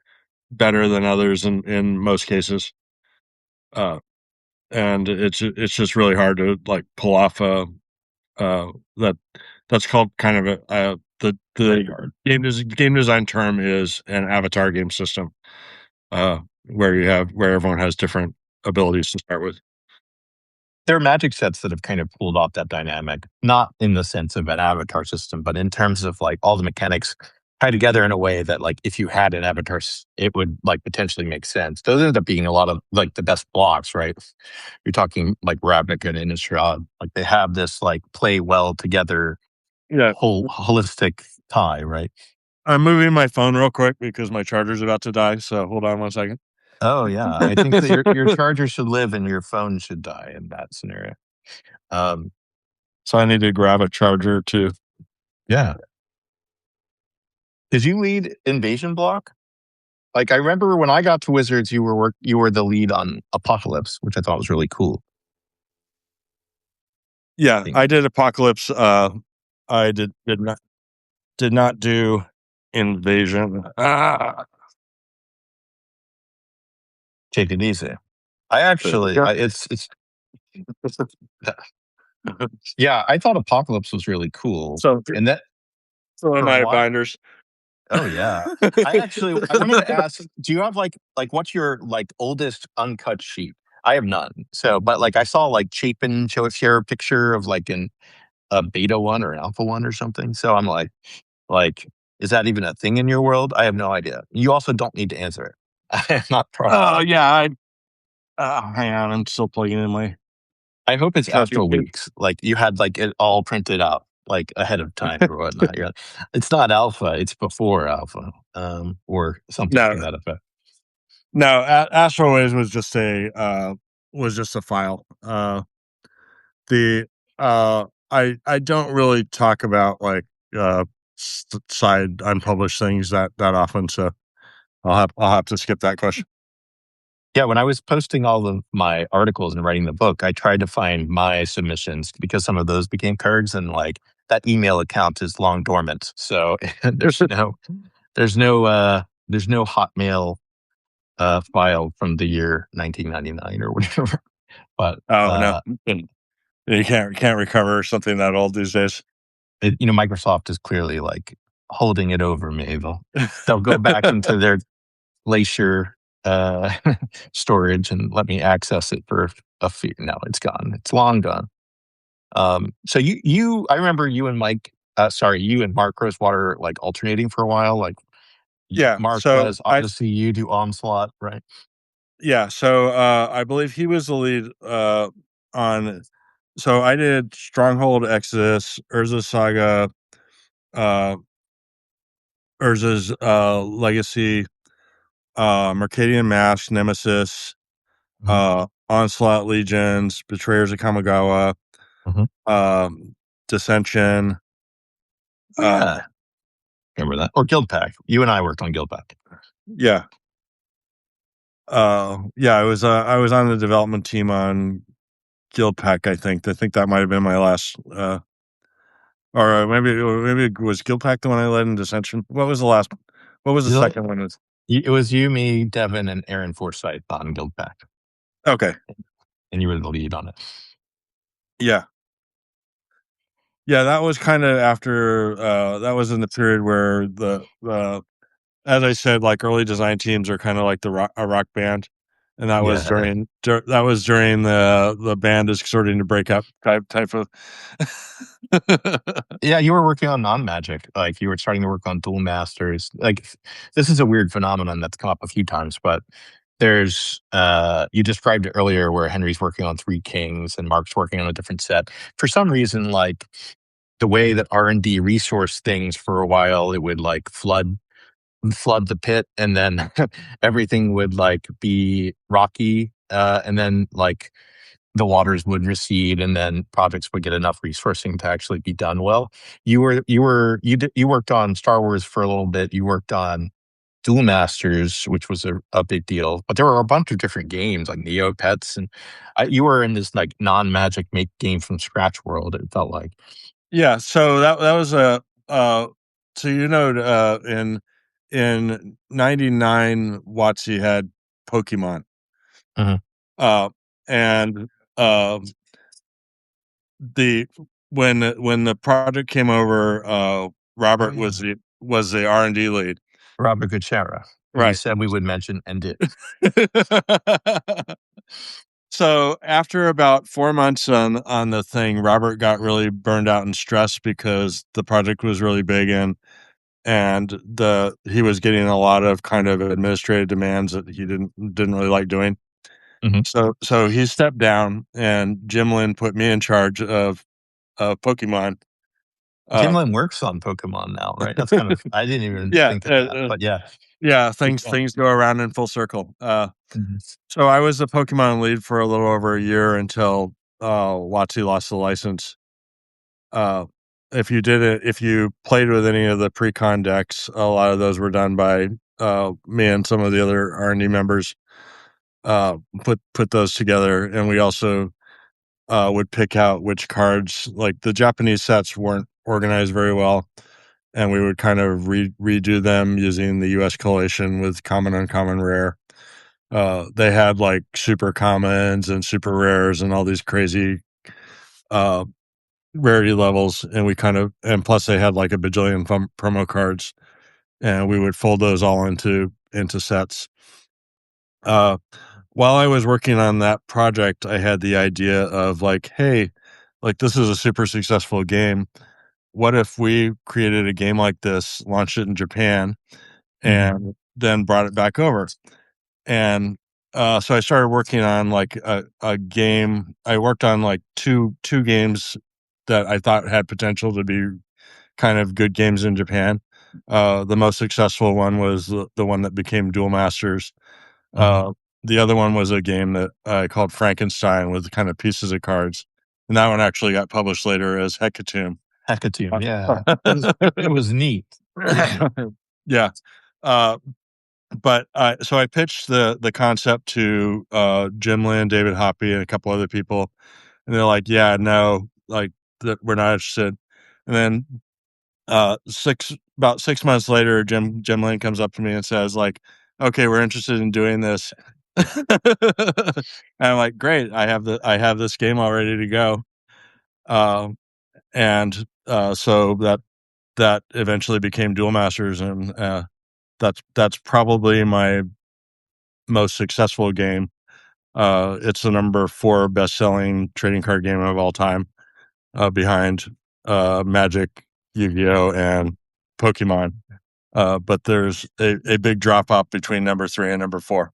better than others in most cases. And it's just really hard to like pull off that that's called kind of the game design term is an avatar game system, where everyone has different abilities to start with. There are Magic sets that have kind of pulled off that dynamic, not in the sense of an avatar system, but in terms of like all the mechanics tied together in a way that like if you had an avatar, it would like potentially make sense. Those end up being a lot of like the best blocks, right? You're talking like Ravnica and Innistrad. Like they have this like play well together, Yeah, whole holistic tie, right? I'm moving my phone real quick because my charger's about to die. So hold on 1 second. Oh yeah, I think that your charger should live and your phone should die in that scenario. Um, So I need to grab a charger too. yeah. Did you lead Invasion Block? Like I remember when I got to Wizards, you were the lead on Apocalypse, which I thought was really cool. Yeah, I did Apocalypse. I did not do Invasion. Take it easy. I actually, it's yeah. I thought Apocalypse was really cool, So and that in for a my while. binders. Oh yeah. I wanted to ask, do you have like what's your like oldest uncut sheet? I have none. So, but like I saw like Chapin share a picture of like a beta one or an alpha one or something. So I'm like, is that even a thing in your world? I have no idea. You also don't need to answer it. I'm not Oh yeah, hang on, I'm still plugging in my. I hope it's after weeks. Like you had like it all printed out like ahead of time or whatnot. You're like, it's not alpha, it's before alpha, or something to No, that effect. no, Astrowaves was just a file. The I don't really talk about like side unpublished things that often, so I'll have to skip that question. Yeah, when I was posting all of my articles and writing the book, I tried to find my submissions because some of those became cards, and like that email account is long dormant. So there's no Hotmail file from the year 1999 or whatever. But Oh no, you can't recover something that old these days. Microsoft is clearly like holding it over me. They'll go back into their Glacier uh, storage and let me access it for a few. No, it's gone. It's long gone. So I remember you and you and Mark Rosewater like alternating for a while. Like Yeah, Mark so does Odyssey, you do Onslaught, right? so I believe he was the lead on. So I did Stronghold, Exodus, Urza Saga, uh, Urza's Legacy, Mercadian Mask, Nemesis, Mm-hmm. Onslaught Legions, Betrayers of Kamigawa, Mm-hmm. Dissension. Oh, yeah, remember that? Or Guild Pack. You and I worked on Guild Pack. Yeah. Yeah, I was on the development team on Guild Pack, I think. I think that might have been my last or maybe it was Guild Pack the one I led in Dissension. What was the last one? What was the second one? It was you, me, Devin, and Aaron Forsyth on Guild Pack. Okay. And you were the lead on it. Yeah. Yeah, that was kind of after that was in the period where the as I said, like early design teams are kind of like a rock band, and that was during the band is starting to break up type of. Yeah, you were working on non-magic. Like you were starting to work on Duel Masters. Like this is a weird phenomenon that's come up a few times, but there's you described it earlier where Henry's working on Three Kings and Mark's working on a different set. For some reason, like the way that R&D resource things for a while, it would like flood the pit, and then everything would like be rocky, and then like the waters would recede, and then projects would get enough resourcing to actually be done well. You worked on Star Wars for a little bit. You worked on Duel Masters, which was a big deal, but there were a bunch of different games like Neopets, and you were in this like non-magic make game from scratch world. It felt like. Yeah, so that was a so in '99 WotC had Pokemon. Mhm. Uh and um the when the project came over, Robert Yeah. was the R&D lead. Robert Gutierrez, who we Right. said we would mention and did. So after about 4 months on the thing, Robert got really burned out and stressed because the project was really big, and the he was getting a lot of kind of administrative demands that he didn't really like doing. Mhm. So he stepped down, and Jim Lin put me in charge of Pokemon. Jim Uh, Lin works on Pokemon now, right? That's kind of I didn't even yeah, think of that, but yeah, yeah, keep things going. things go around in full circle. Mhm. So I was the Pokemon lead for a little over a year until WotC lost the license. Uh, if you played with any of the pre-con decks, a lot of those were done by me and some of the other R&D members. Put those together, and we also would pick out which cards. Like the Japanese sets weren't organized very well, and we would kind of redo them using the U.S. collation with common, uncommon, rare. They had like super commons and super rares and all these crazy uh, rarity levels, and and plus they had like a bajillion promo cards, and we would fold those all into sets. Uh, while I was working on that project, I had the idea of like, hey, like this is a super successful game. What if we created a game like this, launched it in Japan, Mhm. and then brought it back over? And so I started working on like a game. I worked on like two games that I thought had potential to be kind of good games in Japan. The most successful one was the one that became Duel Masters. Mhm. The other one was a game that I called Frankenstein with kind of pieces of cards, and that one actually got published later as Hecatomb. Hackathon, yeah. It was neat. Really neat. Yeah. Uh, but so I pitched the concept to Jim Lin, David Hoppy, and a couple other people, and they're like, "Yeah, no, like that we're not interested." And then six about 6 months later, Jim Lin comes up to me and says, like, "Okay, we're interested in doing this." And I'm like, "Great! I have this game all ready to go." Um, and so that eventually became Duel Masters, and that's probably my most successful game. It's the number 4 best-selling trading card game of all time, behind Magic, Yu-Gi-Oh, and Pokemon. But there's a big drop off between number 3 and number 4.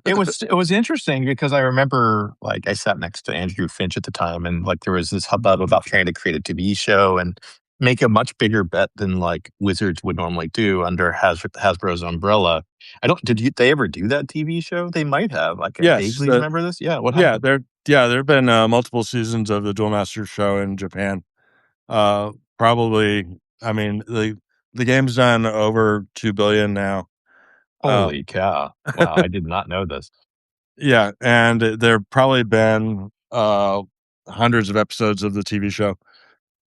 It was interesting because I remember, like, I sat next to Andrew Finch at the time, and, like, there was this hubbub about trying to create a TV show and make a much bigger bet than, like, Wizards would normally do under Hasbro's umbrella. I don't did they ever do that TV show? They might have. Like, I Yes, vaguely remember this. Yeah, what yeah, happened? there have been multiple seasons of the Duel Masters show in Japan. Uh, Probably, I mean the game's done over 2 billion now. Uh, Holy cow. Wow, I did not know this. yeah, and there've probably been hundreds of episodes of the TV show.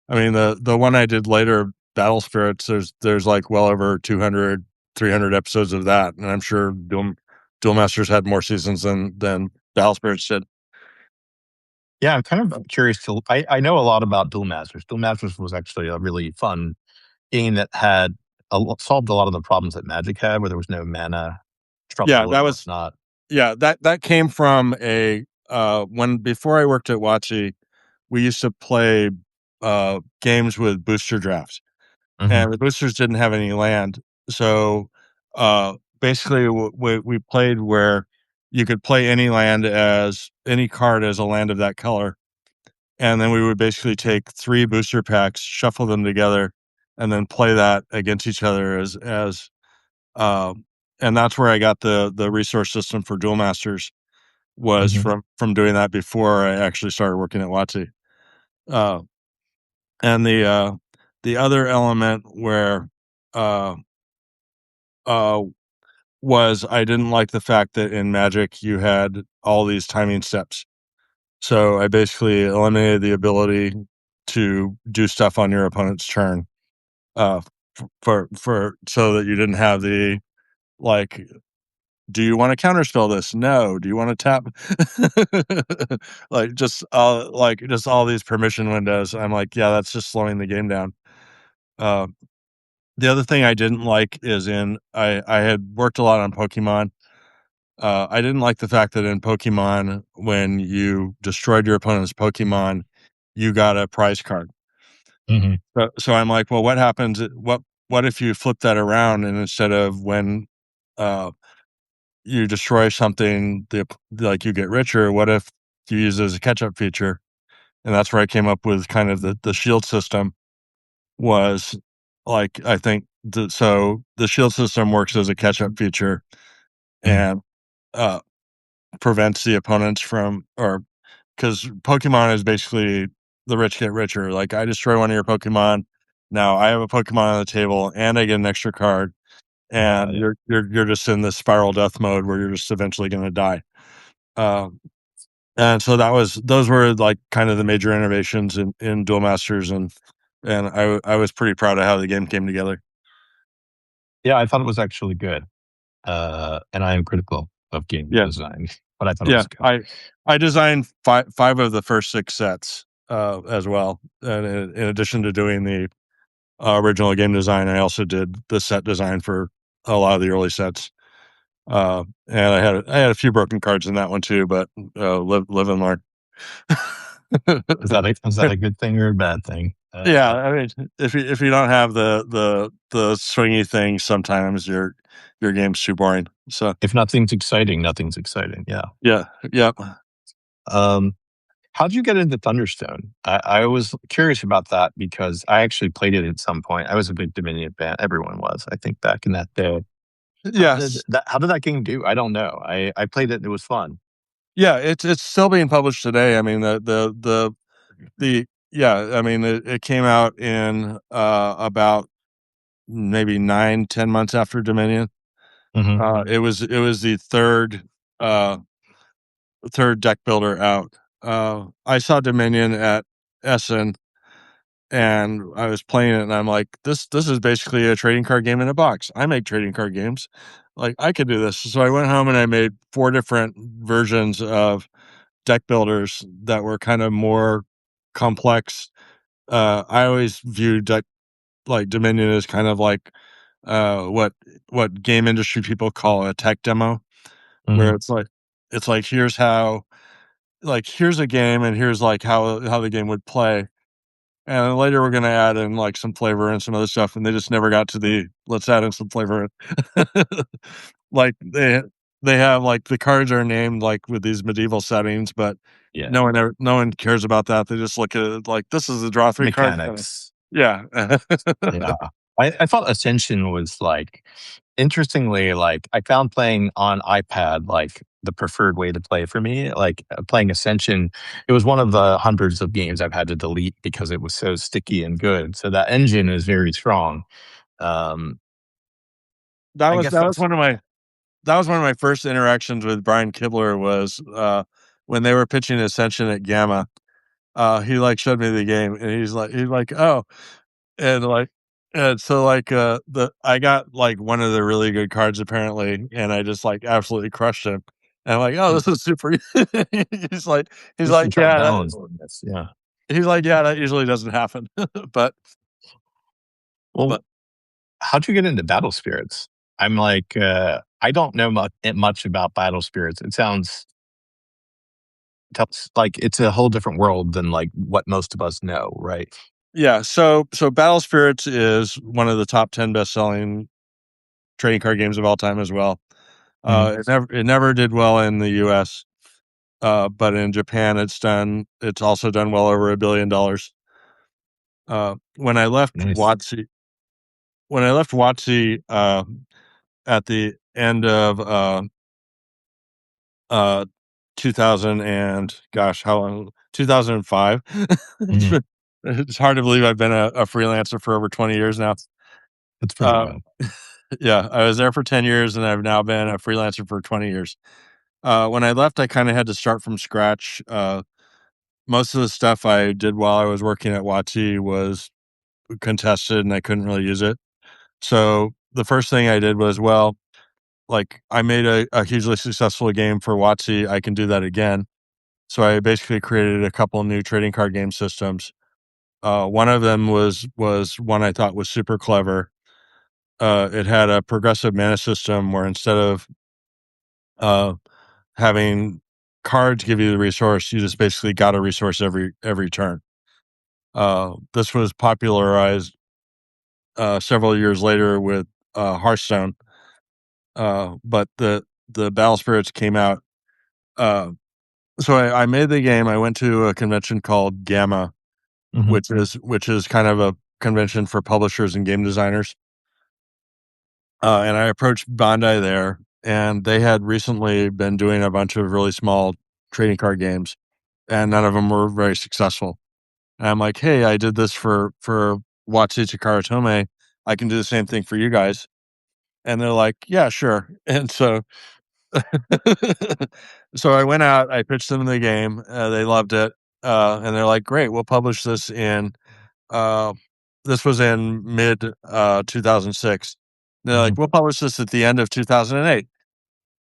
I mean, the one I did later, Battle Spirits, there's like well over 200, 300 episodes of that, and I'm sure Duel Masters had more seasons than Battle Spirits did. Yeah, I'm kind of curious to I know a lot about Duel Masters. Duel Masters was actually a really fun game that had solved a lot of the problems that Magic had, where there was no mana Yeah, trouble that and was whatnot. that came from a when before I worked at WotC, we used to play games with booster drafts, Mhm, and the boosters didn't have any land. So basically, we played where you could play any card as a land of that color, and then we would basically take 3 booster packs, shuffle them together, and then play that against each other as um, and that's where I got the resource system for Duel Masters, was mhm. from doing that before I actually started working at WotC. Uh, and the other element where uh, uh, was I didn't like the fact that in Magic you had all these timing steps. So I basically eliminated the ability to do stuff on your opponent's turn, for so that you didn't have the, like, do you want to counterspell this? No. Do you want to tap? Just all these permission windows. I'm like, yeah, that's just slowing the game down. The other thing I didn't like is I had worked a lot on Pokemon. I didn't like the fact that in Pokemon, when you destroyed your opponent's Pokemon, you got a prize card. Mhm. So I'm like, well, what happens? What if you flip that around, and instead of when you destroy something, like you get richer? What if you use it as a catch-up feature? And that's where I came up with kind of the shield system. Was like, I think so the shield system works as a catch-up feature, Mhm. and uh, prevents the opponents from, or because Pokemon is basically the rich get richer. Like, I destroy one of your Pokemon, now I have a Pokemon on the table, and I get an extra card, and Yeah. you're just in this spiral death mode where you're just eventually going to die. Um, and so those were like kind of the major innovations in Duel Masters, and I was pretty proud of how the game came together. Yeah, I thought it was actually good. And I am critical of game Yeah, design, but I thought it yeah. was good. I designed five of the first six sets, as well, and in addition to doing the original game design, I also did the set design for a lot of the early sets. And I had a few broken cards in that one too, but live and learn. Is that a good thing or a bad thing? Yeah, I mean, if you don't have the swingy thing, sometimes your game's too boring. So If nothing's exciting, nothing's exciting. Yeah. yeah, yep. Um, how'd you get into Thunderstone? I was curious about that because I actually played it at some point. I was a big Dominion fan. Everyone was, I think, back in that day. Yes. How did that game do? I don't know. I played it and it was fun. Yeah, it's still being published today. I mean, the yeah, I mean, it came out in about maybe 9-10 months after Dominion. Hmm. It was the third deck builder out. I saw Dominion at Essen, and I was playing it, and I'm like, this is basically a trading card game in a box. I make trading card games, like, I could do this. So I went home and I made 4 different versions of deck builders that were kind of more complex. I always viewed like Dominion as kind of like what game industry people call a tech demo, Hmm. where it's like here's a game, and here's like how the game would play, and then later we're gonna add in like some flavor and some other stuff, and they just never got to the let's add in some flavor. Like, they have, like, the cards are named like with these medieval settings, but Yeah. no one cares about that. They just look at it like, this is a draw 3 cards kinda. Mechanics. Yeah. Yeah. I thought Ascension was like, interestingly, like I found playing on iPad like the preferred way to play for me. Like playing Ascension, it was one of the hundreds of games I've had to delete because it was so sticky and good. So that engine is very strong. Um, That I was guess that was that's one of my that was one of my first interactions with Brian Kibler, was, when they were pitching Ascension at Gamma. He, like, showed me the game, and he's like, "Oh," and, like, and so, like, I got, like, one of the really good cards apparently, and I just, like, absolutely crushed him. And I'm like, "Oh, this is super." He's like he's you should like, try "Yeah, balancing this. Yeah. that usually doesn't happen." But Well, but how'd you get into Battle Spirits? I'm like, I don't know much about Battle Spirits. It sounds like it's a whole different world than like what most of us know, right? yeah, so Battle Spirits is one of the top 10 best-selling trading card games of all time as well. Mhm. It never did well in the US, but in Japan, it's also done well over $1 billion. When I left Nice. WotC, at the end of, uh, 2000, and gosh, how long? 2005. Mhm. It's hard to believe I've been a freelancer for over 20 years now. That's pretty Uh, wild. yeah, I was there for 10 years, and I've now been a freelancer for 20 years. When I left, I kinda had to start from scratch. most of the stuff I did while I was working at WotC was contested, and I couldn't really use it. So the first thing I did was, well, like I made a hugely successful game for WotC. I can do that again. So I basically created a couple new trading card game systems. One of them was one I thought was super clever. It had a progressive mana system where instead of uh, having cards give you the resource, you just basically got a resource every turn. This was popularized several years later with Hearthstone, but the Battle Spirits came out. So I made the game. I went to a convention called Gamma, Mhm. which is kind of a convention for publishers and game designers. And I approached Bandai there, and they had recently been doing a bunch of really small trading card games, and none of them were very successful. And I'm like, hey, I did this for Watsu Chikara Tome. I can do the same thing for you guys. And they're like, yeah, sure. And so so I went out, I pitched them the game, they loved it, and they're like, great, we'll publish this in uh, this was in mid 2006. They're like, Mhm. we'll publish this at the end of 2008.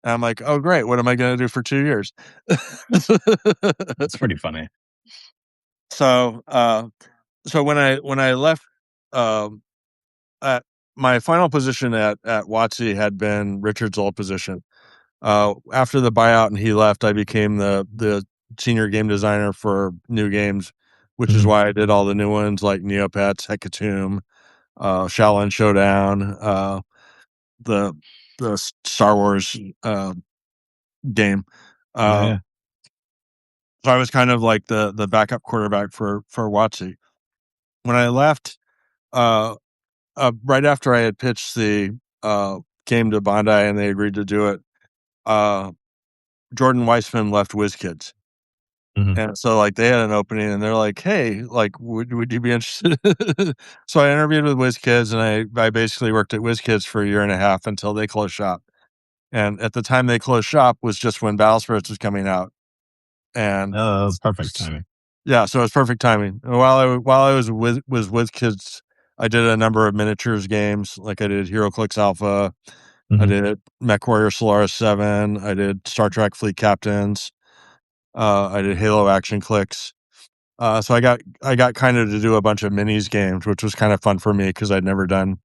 And I'm like, oh, great. What am I going to do for 2 years? That's pretty funny. So, so when I left, um, at my final position at WotC had been Richard's old position. After the buyout and he left, I became the senior game designer for new games, which is Mhm. why I did all the new ones like Neopets, Hecatomb, Shaolin Showdown, the Star Wars game. Oh, Uh, yeah. so I was kind of like the backup quarterback for WotC. When I left, uh, right after I had pitched the game to Bandai and they agreed to do it, uh, Jordan Weissman left WizKids. Mhm. And so like they had an opening and they're like, hey, like would you be interested? So I interviewed with WizKids and I basically worked at WizKids for a year and a half until they closed shop. And at the time they closed shop was just when Battle Spirits was coming out. And Oh, perfect timing. yeah, so it's perfect timing. And while I was with kids, I did a number of miniatures games. Like I did HeroClix Alpha, I Mhm. did MechWarrior Solaris 7, I did Star Trek Fleet Captains, I did Halo Action Clicks. So I got kind of to do a bunch of minis games, which was kind of fun for me because I'd never done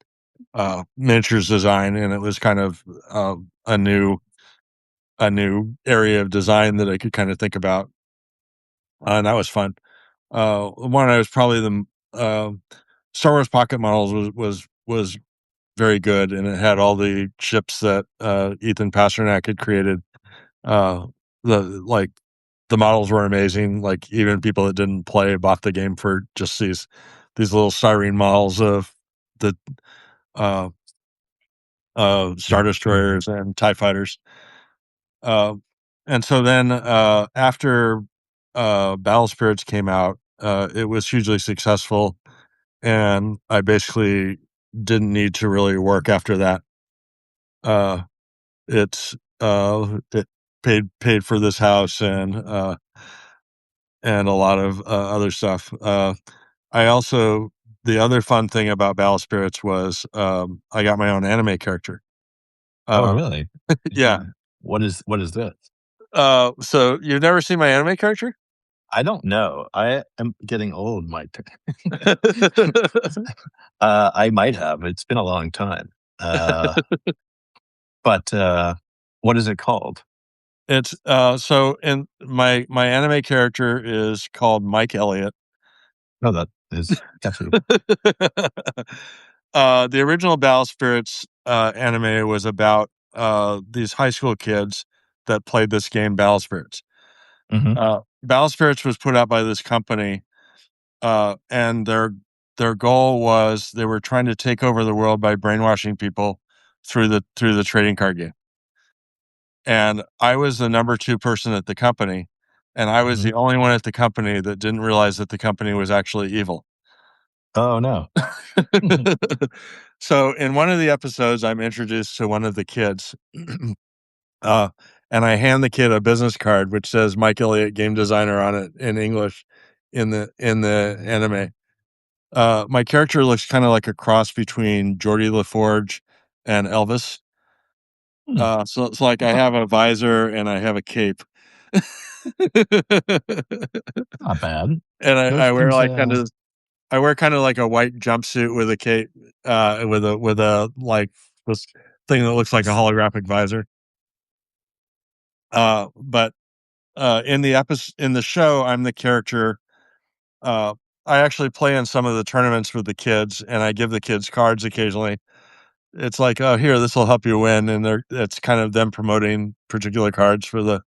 miniatures design, and it was kind of a new area of design that I could kind of think about, and that was fun. One I was probably the Star Wars Pocket Models was very good, and it had all the ships that Ethan Pasternak had created. Uh, the like the models were amazing. Like even people that didn't play bought the game for just these little styrene models of the uh, Star Mhm. Mhm. Destroyers and TIE Fighters. Uh, and so then after Battle Spirits came out, it was hugely successful, and I basically didn't need to really work after that. Uh, it paid for this house and a lot of other stuff. I also the other fun thing about Battle Spirits was I got my own anime character. Oh, Uh, really? yeah. What is this? So you've never seen my anime character? I don't know. I am getting old, Mike. I might have. It's been a long time. Uh, but what is it called? It's so in my anime character is called Mike Elliott. Oh, that is catchy. The original Battle Spirits anime was about these high school kids that played this game, Battle Spirits. Mhm. Battle Spirits was put out by this company, and their goal was they were trying to take over the world by brainwashing people through the trading card game. And I was the number 2 person at the company, and I was Mhm. the only one at the company that didn't realize that the company was actually evil. Oh, no. So in one of the episodes, I'm introduced to one of the kids, uh, and I hand the kid a business card which says Mike Elliott, game designer, on it in English in the anime. My character looks kind of like a cross between Geordie LaForge and Elvis. So it's like I have a visor and I have a cape. Not bad. And Those I wear things, like kind of like a white jumpsuit with a cape, with a like this thing that looks like a holographic visor. But in the show, I'm the character. Uh, I actually play in some of the tournaments with the kids, and I give the kids cards occasionally. It's like, oh, here, this will help you win, and it's kind of them promoting particular cards for the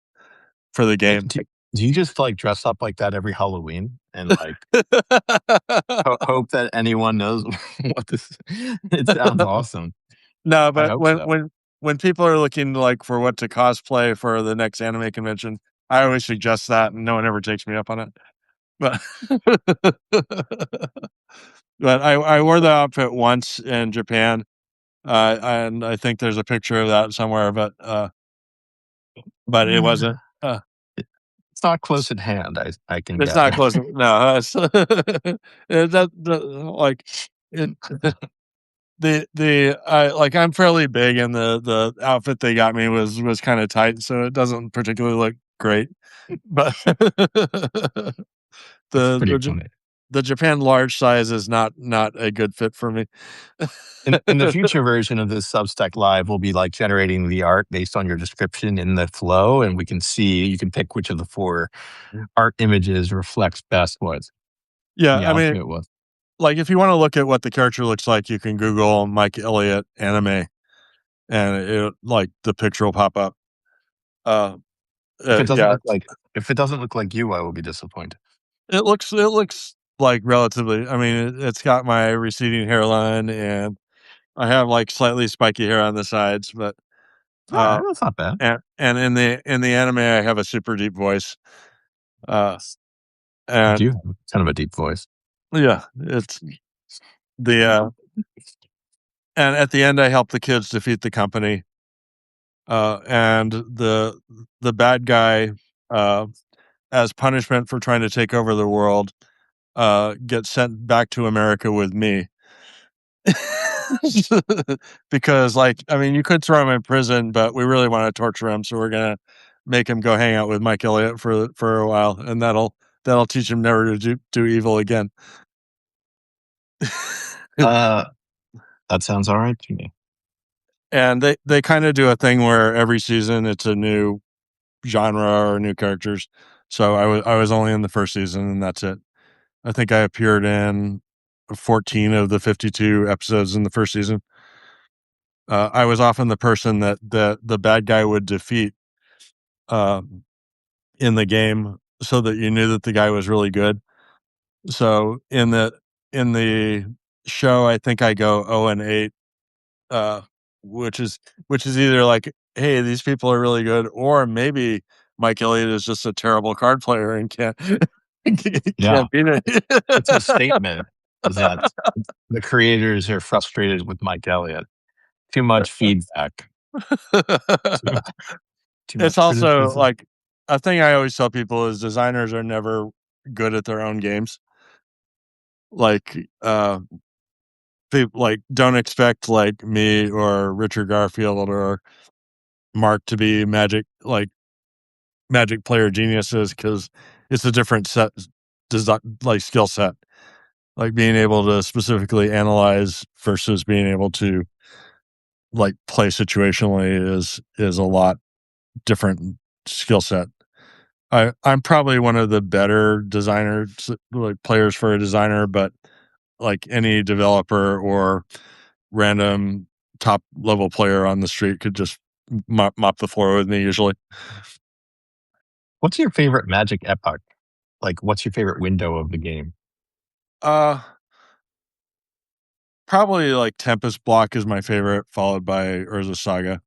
game. do you just like dress up like that every Halloween and like hope that anyone knows what this? It sounds awesome. No, I but hope so. when people are looking like for what to cosplay for the next anime convention, I always suggest that, and no one ever takes me up on it. But but I wore the outfit once in Japan, and I think there's a picture of that somewhere. But it wasn't. It's not close at hand. I can It's get. not close. No, it's, like it. I'm fairly big, and the outfit they got me was kind of tight, so it doesn't particularly look great. But It's the pretty the funny. the Japan large size is not a good fit for me. In the future version of this Substack Live, we'll be like generating the art based on your description in the flow, and we can see you can pick which of the 4 art images reflects best what Yeah, the I mean, outfit was. like if you want to look at what the character looks like, you can Google Mike Elliott anime, and like the picture will pop up. If it doesn't Yeah, look like if it doesn't look like you, I will be disappointed. it looks like relatively. I mean, it's got my receding hairline, and I have like slightly spiky hair on the sides, but All right, that's not bad. and in the anime, I have a super deep voice. Uh, You do and have kind of a deep voice. yeah, it's the and at the end, I help the kids defeat the company. And the bad guy, uh, as punishment for trying to take over the world, gets sent back to America with me. Because, like, I mean, you could throw him in prison, but we really want to torture him, so we're gonna make him go hang out with Mike Elliott for a while, and that'll teach him never to do evil again. Uh, that sounds all right to me. And they kind of do a thing where every season it's a new genre or new characters. So I was only in the first season, and that's it. I think I appeared in 14 of the 52 episodes in the first season. I was often the person that the bad guy would defeat in the game, so that you knew that the guy was really good. So in the show, I think I go 0-8, uh, which is either like, hey, these people are really good, or maybe Mike Elliott is just a terrible card player and can't Yeah, can't beat it. it's a statement that the creators are frustrated with Mike Elliott. Too much feedback. Too, too It's much also criticism. like a thing I always tell people is designers are never good at their own games. Like, people like don't expect like me or Richard Garfield or Mark to be magic player geniuses, because it's a different set, like skill set. Like being able to specifically analyze versus being able to like play situationally is a lot different skill set. I'm probably one of the better designers, like players for a designer, but like any developer or random top level player on the street could just mop the floor with me usually. What's your favorite Magic epoch? Like, what's your favorite window of the game? Uh, Probably like Tempest Block is my favorite, followed by Urza Saga.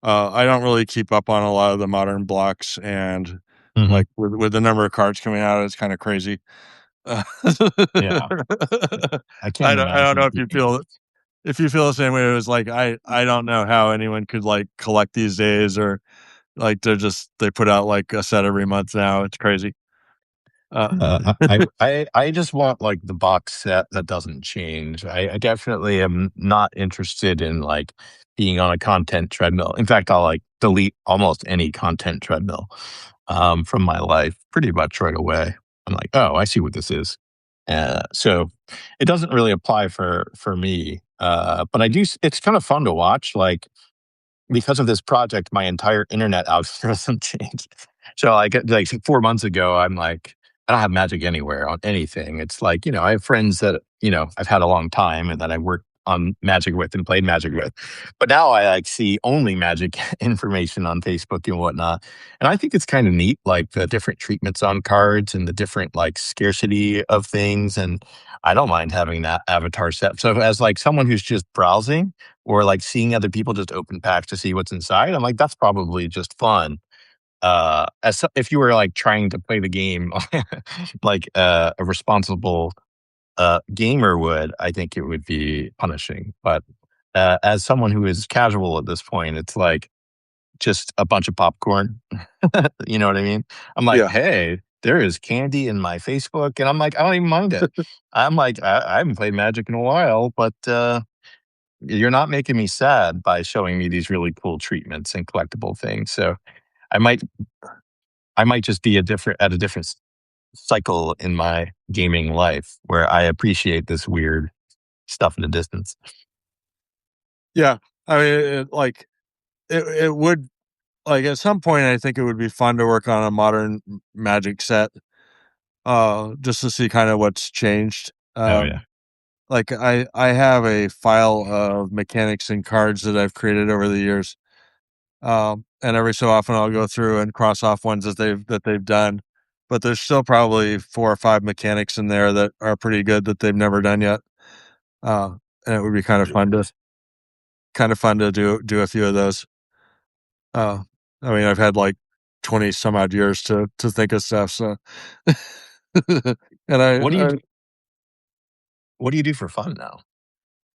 I don't really keep up on a lot of the modern blocks, and Mhm. like with the number of cards coming out, it's kind of crazy. Uh, Yeah, I can't I don't know imagine keeping up. if you feel the same way. It was like I don't know how anyone could like collect these days, or Like they put out like a set every month now. It's crazy. I just want like the box set that doesn't change. I definitely am not interested in like being on a content treadmill. In fact, I'll like delete almost any content treadmill from my life pretty much right away. I'm like, oh, I see what this is. So it doesn't really apply for me. But I do. It's kind of fun to watch. Like because of this project, my entire internet algorithm changed. So like 4 months ago, I'm like, I don't have magic anywhere on anything. It's like, I have friends that, I've had a long time and that I worked on magic with and played magic with. But now I like see only magic information on Facebook and whatnot. And I think it's kind of neat, like the different treatments on cards and the different like scarcity of things. And I don't mind having that avatar set. So as like someone who's just browsing, or like seeing other people just open packs to see what's inside. I'm like, that's probably just fun. If you were like trying to play the game like a responsible gamer would, I think it would be punishing. But as someone who is casual at this point, it's like just a bunch of popcorn. You know what I mean? I'm like, Yeah. hey, there is candy in my Facebook, and I'm like, I don't even mind it. I'm like, I haven't played Magic in a while, but you're not making me sad by showing me these really cool treatments and collectible things. So I might I might just be at a different cycle in my gaming life where I appreciate this weird stuff in the distance. Yeah. I mean, it would like at some point. I think it would be fun to work on a modern Magic set, just to see kind of what's changed. Oh yeah. Like I have a file of mechanics and cards that I've created over the years. And every so often I'll go through and cross off ones that they've done, but there's still probably 4 or 5 mechanics in there that are pretty good that they've never done yet. Uh, and it would be kind of fun to do a few of those. Uh, I mean, I've had like 20 some odd years to think of stuff. So, and What do you what do you do for fun now?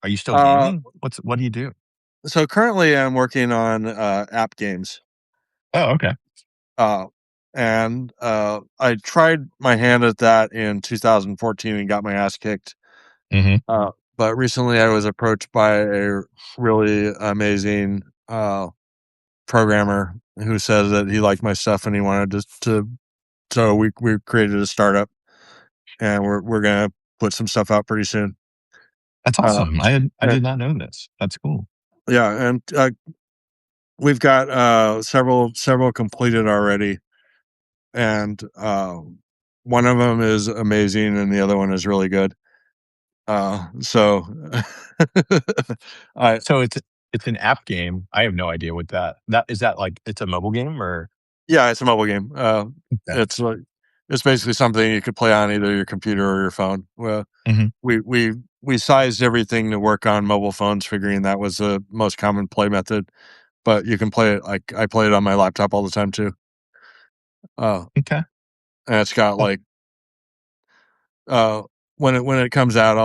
Are you still uh, gaming? What do you do? so currently I'm working on app games. Oh, okay. Uh, and I tried my hand at that in 2014 and got my ass kicked. Hmm. But recently I was approached by a really amazing programmer who says that he liked my stuff and he wanted to so we created a startup and we're gonna put some stuff out pretty soon. That's Uh, awesome. I and, did not know this. That's cool. yeah, and we've got several completed already, and one of them is amazing and the other one is really good. So I So it's an app game. I have no idea what that like it's a mobile game or Yeah, it's a mobile game. yeah. It's like it's basically something you could play on either your computer or your phone. Well, Hmm. we sized everything to work on mobile phones, figuring that was the most common play method. But you can play it like I play it on my laptop all the time too. Uh, Okay. and it's got Well, like uh, when it comes out,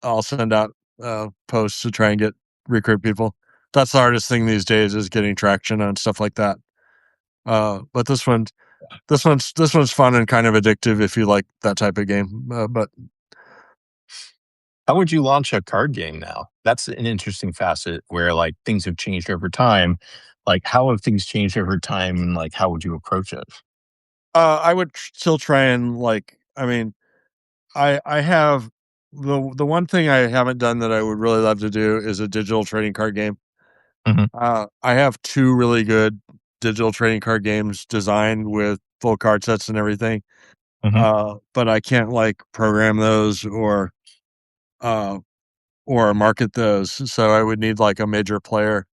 I'll send out posts to try and recruit people. That's the hardest thing these days is getting traction on stuff like that. But this one's fun and kind of addictive if you like that type of game. But how would you launch a card game now? That's an interesting facet where like things have changed over time. Like how have things changed over time and like how would you approach it? I would still try and like. I mean, I have the one thing I haven't done that I would really love to do is a digital trading card game. Hmm. I have 2 really good digital trading card games designed with full card sets and everything. Hmm. But I can't like program those uh, or market those. So I would need like a major player.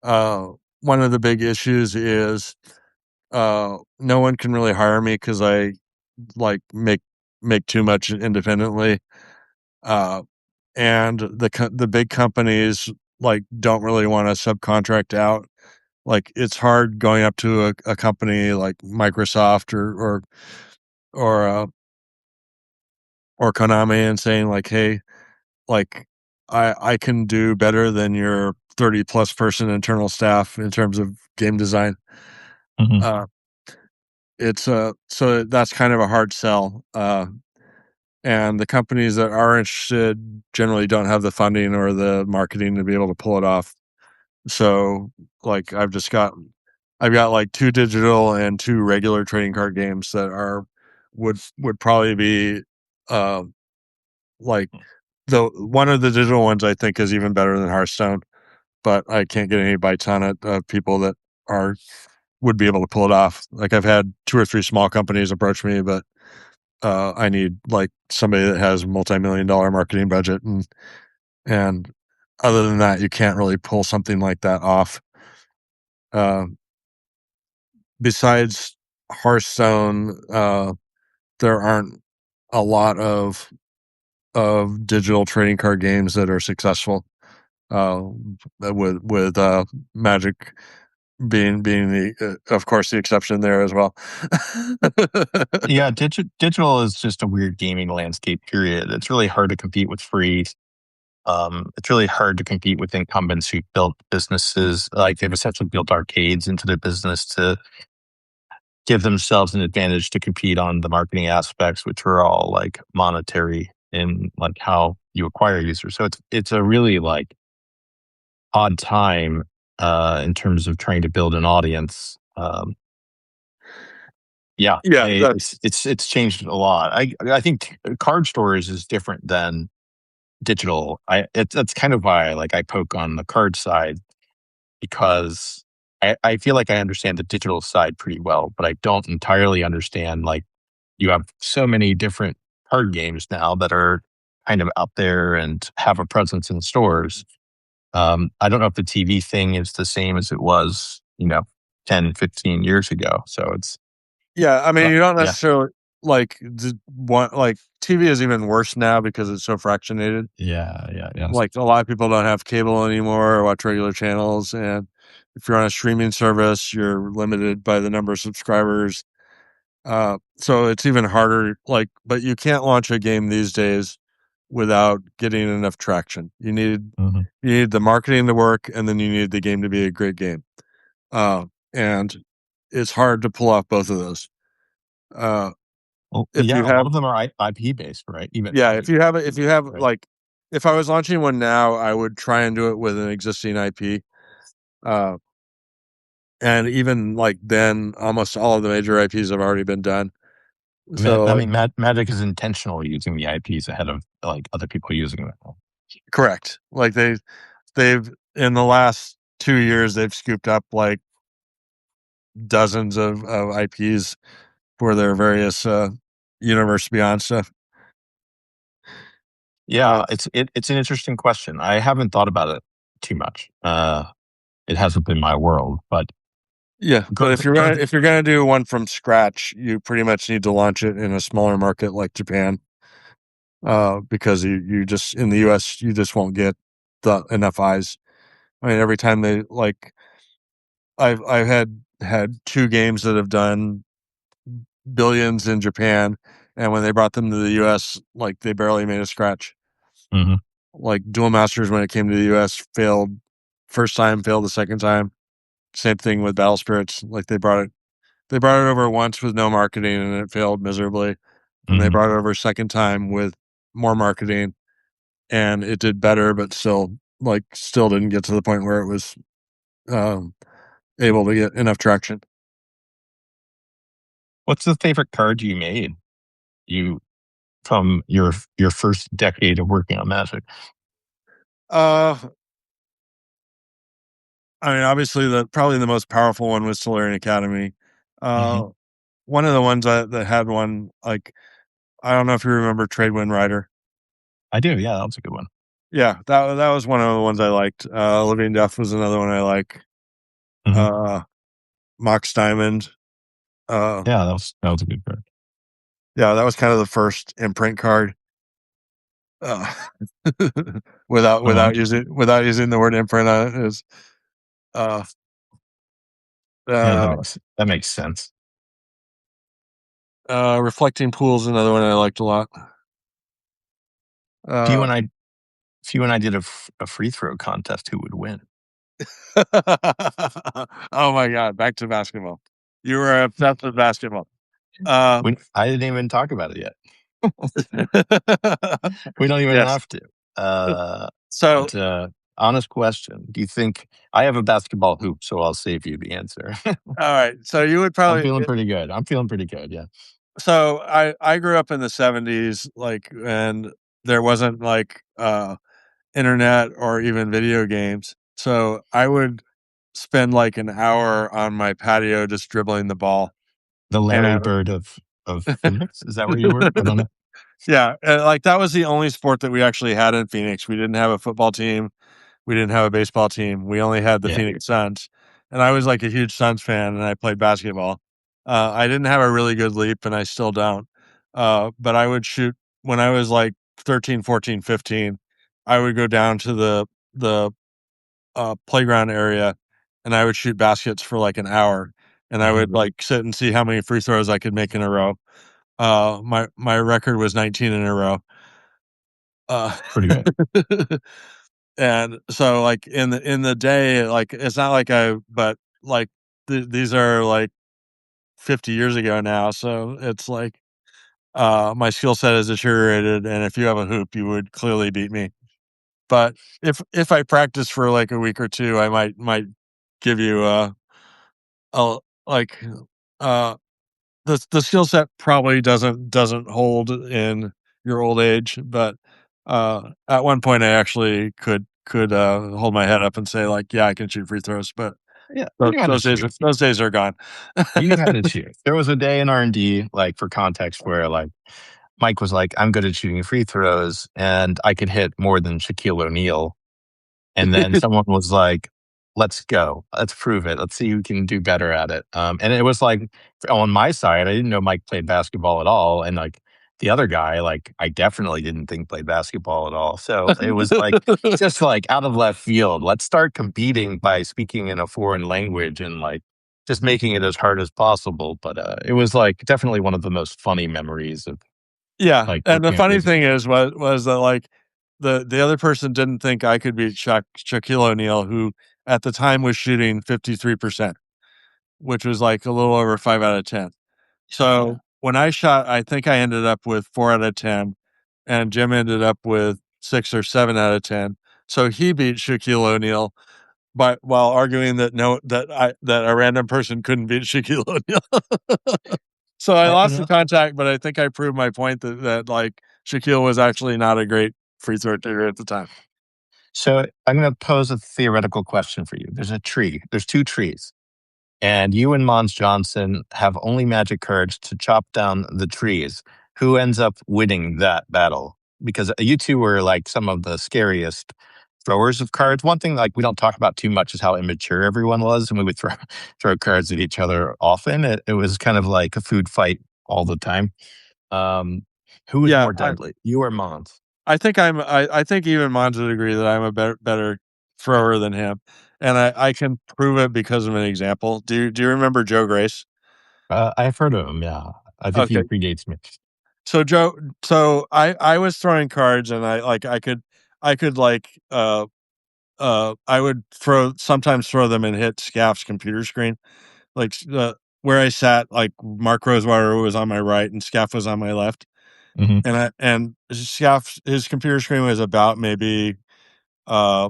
Uh, One of the big issues is no one can really hire me because I like make too much independently. Uh, and the big companies like don't really want to subcontract out. Like it's hard going up to a company like Microsoft or or Konami and saying like, hey, like I can do better than your 30 plus person internal staff in terms of game design. Mhm. It's so that's kind of a hard sell. And the companies that are interested generally don't have the funding or the marketing to be able to pull it off. So like I've got like 2 digital and 2 regular trading card games that are would probably be uh like the one of the digital ones I think is even better than Hearthstone, but I can't get any bites on it of people that are would be able to pull it off. Like I've had 2 or 3 small companies approach me, but I need like somebody that has multi-million-dollar marketing budget, and other than that, you can't really pull something like that off. Uh, Besides Hearthstone, there aren't a lot of digital trading card games that are successful. Uh, with Magic being the of course the exception there as well. Yeah, digital is just a weird gaming landscape. Period. It's really hard to compete with free. It's really hard to compete with incumbents who built businesses, like they've essentially built arcades into their business to give themselves an advantage to compete on the marketing aspects, which are all like monetary in like how you acquire users. So it's a really like odd time in terms of trying to build an audience. Yeah, Yeah, that's it's changed a lot. I think card stores is different than digital. That's kind of why like I poke on the card side, because I feel like I understand the digital side pretty well, but I don't entirely understand like you have so many different card games now that are kind of out there and have a presence in stores. I don't know if the TV thing is the same as it was, 10, 15 years ago. So it's, yeah. I mean, you don't yeah, necessarily like like TV is even worse now because it's so fractionated. yeah, yeah, yes. Like a lot of people don't have cable anymore or watch regular channels, and if you're on a streaming service, you're limited by the number of subscribers. So it's even harder. Like, but you can't launch a game these days without getting enough traction. Mhm. You need the marketing to work, and then you need the game to be a great game. And it's hard to pull off both of those. Uh, Well, if yeah, you a lot have, of them are IP based, right? Even yeah, like, if you have right. like, if I was launching one now, I would try and do it with an existing IP. Uh, and even like then, almost all of the major IPs have already been done. So, I like, mean, Magic is intentional using the IPs ahead of like other people using them. correct. Like they've in the last 2 years, they've scooped up like dozens of IPs for their various universe beyond stuff. Yeah, it's an interesting question. I haven't thought about it too much. It hasn't been my world, but Yeah, but go if you're gonna do one from scratch, you pretty much need to launch it in a smaller market like Japan, because you just in the U.S. you just won't get the enough eyes. I mean, every time they like, I've had 2 games that have done billions in Japan, and when they brought them to the U.S., like they barely made a scratch. Mhm. Like Duel Masters, when it came to the U.S., failed first time, failed the second time. Same thing with Battle Spirits. Like they brought it over once with no marketing and it failed miserably. And they Mhm. brought it over a second time with more marketing and it did better, but still didn't get to the point where it was um, able to get enough traction. What's the favorite card you made? You from your first decade of working on Magic? Uh, I mean, obviously, the probably the most powerful one was Solarian Academy. Mhm. Uh, One of the ones that had one like I don't know if you remember Tradewind Rider. I do. Yeah, that was a good one. Yeah, that was one of the ones I liked. Living Death was another one I like. Mhm. Uh, Mox Diamond. Uh, Yeah, that was a good card. yeah, that was kind of the first imprint card. Uh, Uh-huh. without using the word imprint on it is uh, Yeah, uh, that makes sense. Reflecting Pool is another one I liked a lot. Do you Uh, and I If you and I did a free throw contest, who would win? Oh my God, back to basketball. You were obsessed with basketball. I didn't even talk about it yet. We don't even Yes. have to. So, But honest question: do you think I have a basketball hoop? So I'll save you the answer. all right. So you would I'm probably. feeling pretty good. I'm feeling pretty good. Yeah. So I grew up in the 70s, like, and there wasn't like internet or even video games. So I would spend like an hour on my patio just dribbling the ball. The Larry And Bird of Phoenix. Is that where you were? I don't know. yeah, and like that was the only sport that we actually had in Phoenix. We didn't have a football team. We didn't have a baseball team. We only had the Yeah. Phoenix Suns. And I was like a huge Suns fan and I played basketball. I didn't have a really good leap and I still don't. But I would shoot when I was like 13, 14, 15. I would go down to the playground area and I would shoot baskets for like an hour and I would like sit and see how many free throws I could make in a row. My record was 19 in a row. Uh, Pretty good. and so like in the day, like it's not like but like these are like 50 years ago now, so it's like my skill set has deteriorated, and if you have a hoop, you would clearly beat me. But if I practice for like a week or two, I might give you a like uh the skill set probably doesn't hold in your old age, but at one point I actually could hold my head up and say like, yeah, I can shoot free throws, but Yeah. You knew how to shoot. those days are gone. You knew how to shoot. There was a day in R&D, like for context, where like Mike was like, "I'm good at shooting free throws, and I could hit more than Shaquille O'Neal." And then someone was like, "Let's go. Let's prove it. Let's see who can do better at it." And it was like on my side, I didn't know Mike played basketball at all, and like the other guy, like I definitely didn't think played basketball at all. So it was like just like out of left field. Let's start competing by speaking in a foreign language and like just making it as hard as possible. But it was like definitely one of the most funny memories of Yeah, like and the working at funny this. thing was that like the other person didn't think I could beat Shaquille O'Neal, who at the time was shooting 53%, which was like a little over 5 out of 10. Yeah. So when I shot, I think I ended up with 4 out of 10, and Jim ended up with 6 or 7 out of 10. So he beat Shaquille O'Neal by while arguing that no that a random person couldn't beat Shaquille O'Neal. So I You lost the know, contact, but I think I proved my point that like Shaquille was actually not a great free throw taker at the time. so I'm going to pose a theoretical question for you. There's a tree. There's two trees. And you and Mons Johnson have only magic cards to chop down the trees. Who ends up winning that battle? Because you two were like some of the scariest throwers of cards. One thing like we don't talk about too much is how immature everyone was, and we would throw throw cards at each other often. It was kind of like a food fight all the time. Um, who was Yeah, more deadly, you or Mons? I think even Mons would agree that I'm a better thrower than him, and I can prove it because of an example. Do you remember Joe Grace? I've heard of him. Yeah, I think he Okay, predates me. so I was throwing cards and I could like I would sometimes throw them and hit Scaff's computer screen. Like, where I sat, like, Mark Rosewater was on my right and Scaff was on my left, Hmm. and Scaff his computer screen was about maybe, uh,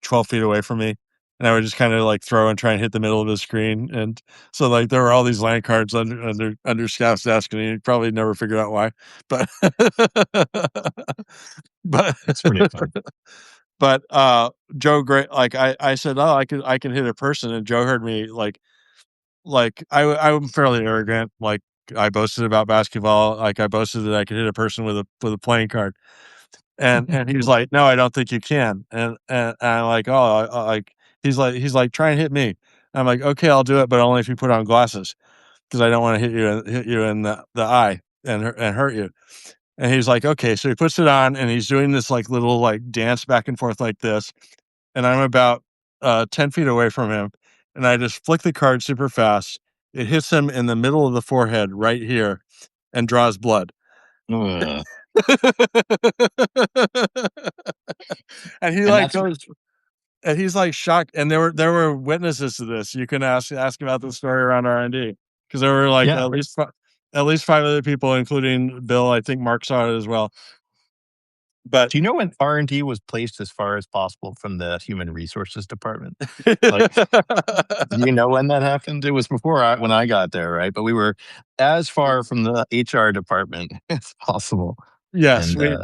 12 feet away from me, and I would just kinda, like, throw and try and hit the middle of his screen, and so, like, there were all these land cards under Scaff's desk, and he probably never figured out why, but but It's pretty fun. but, Joe Gray like, I said, "Oh, I can hit a person," and Joe heard me, I'm fairly arrogant. Like I boasted about basketball. Like I boasted that I could hit a person with a playing card. And he was like, "No, I don't think you can." And I'm like, "Oh, like." He's like, "Try and hit me." I'm like, "Okay, I'll do it, but only if you put on glasses because I don't want to hit you in the eye and hurt you." And he's like, "Okay." So he puts it on and he's doing this like little like dance back and forth like this, and I'm about 10 feet away from him, and I just flick the card super fast. It hits him in the middle of the forehead right here and draws blood. Ugh. And he like goes, and he's like shocked. And there were witnesses to this. You can ask about the story around R&D, because there were like at least 5 other people, including Bill. I think Mark saw it as well. But do you know when R&D was placed as far as possible from the human resources department? Like, do you know when that happened? It was before when I got there, right? But we were as far from the HR department as possible. yes, And we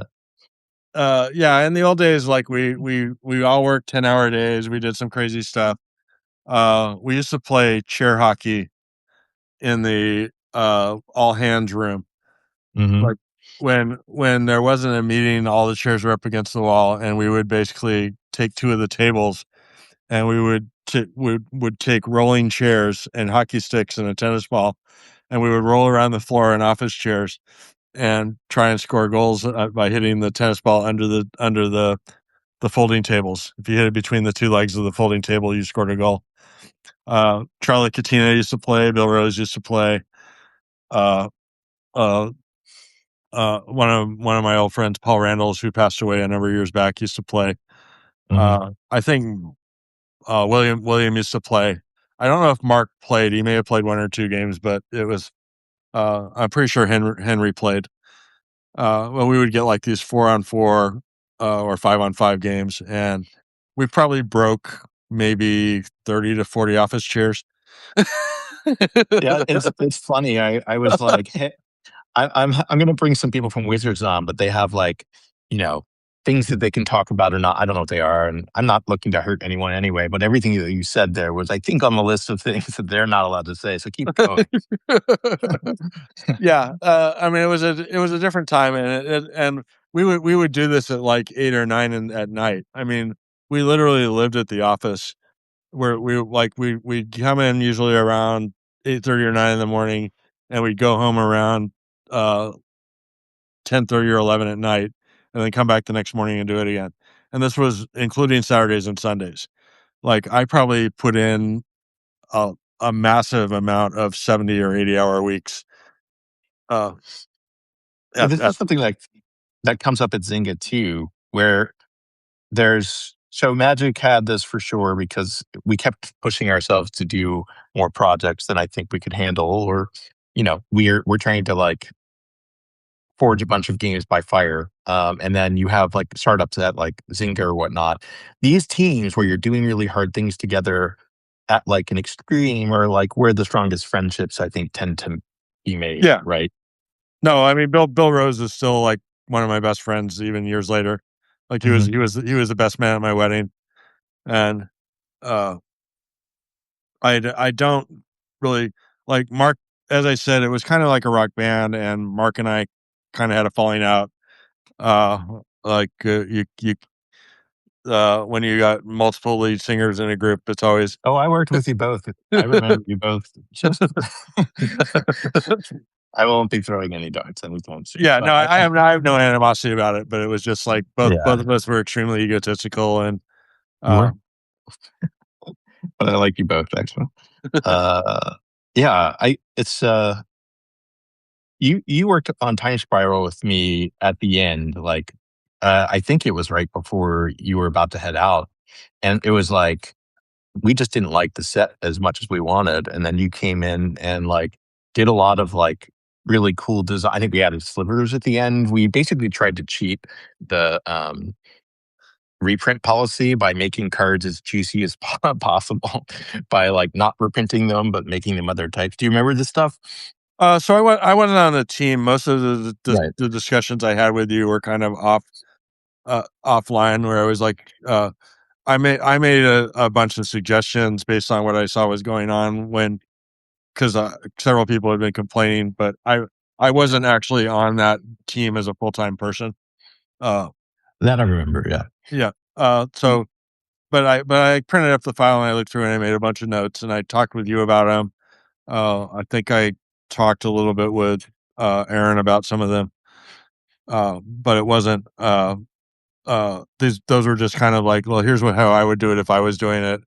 yeah, in the old days, like we all worked 10-hour days. We did some crazy stuff. We used to play chair hockey in the all hands room. mhm. Like when there wasn't a meeting, all the chairs were up against the wall, and we would basically take 2 of the tables, and we would take rolling chairs and hockey sticks and a tennis ball, and we would roll around the floor in office chairs and try and score goals by hitting the tennis ball under the folding tables. If you hit it between the 2 legs of the folding table, you scored a goal. Charlie Katina used to play. Bill Rose used to play. Uh, uh, one of my old friends, Paul Randalls, who passed away a number of years back, used to play. I think William used to play. I don't know if Mark played. He may have played 1 or 2 games, but it was. I'm pretty sure Henry played. Well, we would get like these 4-on-4 or 5-on-5 games, and we probably broke maybe 30 to 40 office chairs. Yeah, it's funny. I was like, hey, I'm going to bring some people from Wizards on, but they have like, you know, things that they can talk about or not. I don't know what they are, and I'm not looking to hurt anyone anyway. But everything that you said there was, I think, on the list of things that they're not allowed to say. So keep going. Yeah, I mean, it was a different time, and we would do this at like 8 or 9 at night. I mean, we literally lived at the office, where we'd come in usually around 8:30 or 9 in the morning, and we'd go home around 10:30 or 11 at night, and then come back the next morning and do it again. And this was including Saturdays and Sundays. Like, I probably put in a massive amount of 70 or 80-hour weeks. So this is something like that comes up at Zynga too, where so Magic had this for sure because we kept pushing ourselves to do more projects than I think we could handle, or we're trying to like forge a bunch of games by fire, and then you have like startups at like Zynga or whatnot. These teams where you're doing really hard things together at like an extreme, or like where the strongest friendships I think tend to be made, Yeah. right? No, I mean, Bill Rose is still like one of my best friends even years later. Like, he was the best man at my wedding, and I don't really like Mark. As I said, it was kind of like a rock band, and Mark and I kind of had a falling out. You when you got multiple lead singers in a group, it's always. Oh, I worked with you both. I remember you both. Just I won't be throwing any darts. I won't see. Yeah, But no, I have no animosity about it, but it was just like both yeah, of us were extremely egotistical, and you were. But I like you both, actually. Yeah, it's you worked on Time Spiral with me at the end, like I think it was right before you were about to head out, and it was like we just didn't like the set as much as we wanted, and then you came in and like did a lot of like really cool design. I think we added slivers at the end. We basically tried to cheat the reprint policy by making cards as juicy as possible by like not reprinting them but making them other types. Do you remember this stuff? So I wasn't on the team. Most of Right. the discussions I had with you were kind of offline, where I was like, I made a bunch of suggestions based on what I saw was going on, because several people had been complaining, but I wasn't actually on that team as a full-time person. That I remember, yeah. Yeah. So, but I printed up the file, and I looked through, and I made a bunch of notes, and I talked with you about them. I think I talked a little bit with Aaron about some of them, but it wasn't. Those were just kind of like, well, here's how I would do it if I was doing it.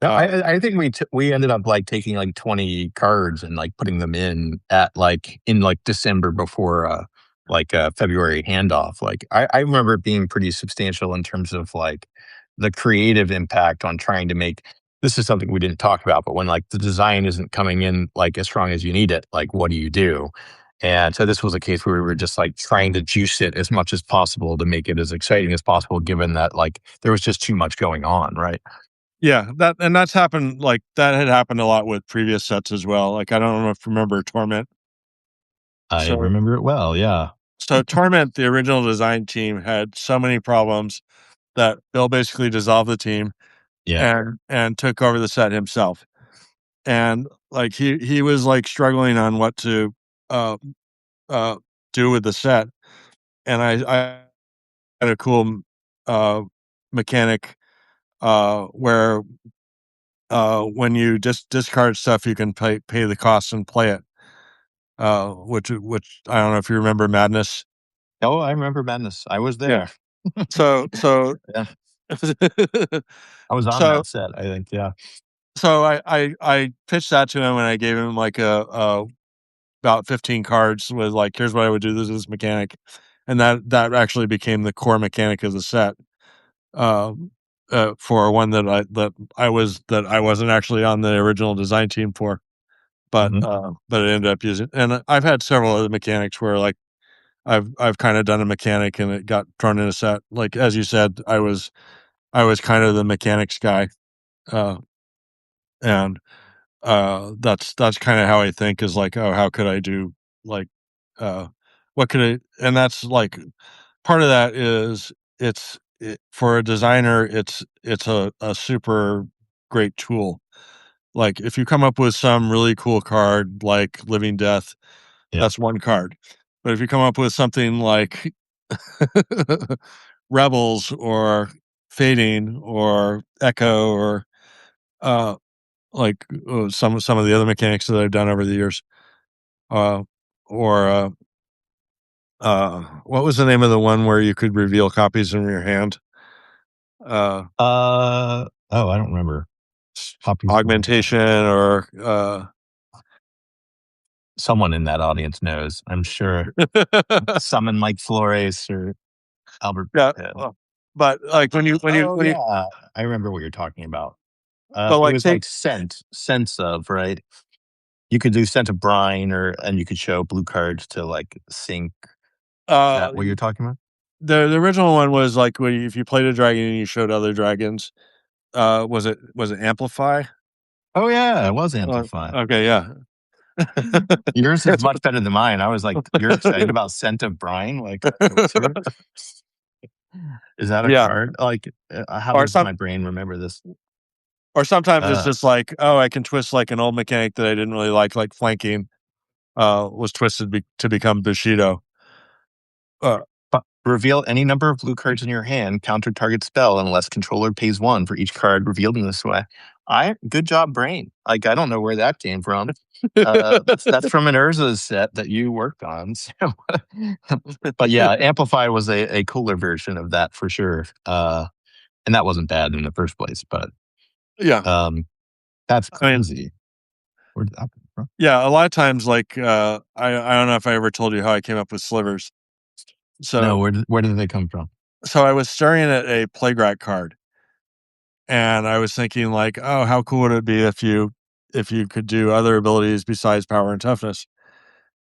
No, I think we ended up like taking like 20 cards and like putting them in at like in like December before like a February handoff. Like I remember it being pretty substantial in terms of like the creative impact on trying to make this is something we didn't talk about, but when like the design isn't coming in like as strong as you need it, like what do you do? And so this was a case where we were just like trying to juice it as much as possible to make it as exciting as possible, given that like there was just too much going on, right? Yeah, that's happened. Like that had happened a lot with previous sets as well. Like I don't know if you remember Torment. I So remember it well. Yeah. so Torment, the original design team, had so many problems that Bill basically dissolved the team Yeah. and took over the set himself. And like he was like struggling on what to uh uh do with the set. And I had a cool uh mechanic where when you just discard stuff you can pay the cost and play it. Which I don't know if you remember Madness. Oh, I remember Madness. I was Yeah. there. So Yeah. I was on so that set, I think. Yeah. so I pitched that to him and I gave him like a about 15 cards with like, here's what I would do. This is this mechanic, and that actually became the core mechanic of the set. For one that I wasn't actually on the original design team for, but Mhm. but I ended up using. And I've had several other mechanics where like I've kind of done a mechanic and it got thrown in a set. Like as you said, I was kind of the mechanics guy, uh, and that's kind of how I think is like, oh, how could I do like uh what could I, and that's like part of that is for a designer it's a super great tool. Like if you come up with some really cool card like Living Death, Yeah. that's one card. But if you come up with something like Rebels or Fading or Echo or uh like some of the other mechanics that I've done over the years, uh or what was the name of the one where you could reveal copies in your hand? Oh, I don't remember. Copies from my Augmentation or someone in that audience knows, I'm sure. Summon Mike Flores or Albert yeah, Penn. but like Oh, when you yeah. I remember what you're talking about. but It like was take like sense of, right? You could do Scent of Brine and you could show blue cards to like sync. Is uh that what you're talking about? the original one was like when if you played a dragon and you showed other dragons, was it Amplify? Oh, yeah. It was Amplify. Okay, yeah. Yours is That's much better than mine. I was like, you're excited about Scent of Brine? Like, Coaster? Is that a yeah, card? Like, how or does some my brain remember this? or sometimes it's Uh, just like, oh, I can twist like an old mechanic that I didn't really like flanking, was twisted to become Bushido. Uh, Reveal any number of blue cards in your hand, counter target spell, unless controller pays 1 for each card revealed in this way. Good job, brain. Like, I don't know where that came from. That's from an Urza's set that you worked on. So. But yeah, Amplify was a cooler version of that for sure. And that wasn't bad in the first place, but yeah, that's I mean, crazy. Where did that come from? yeah, a lot of times, like, I don't know if I ever told you how I came up with slivers. No, So where did they come from? I was staring at a Plague card, and I was thinking like, oh, how cool would it be if you could do other abilities besides power and toughness?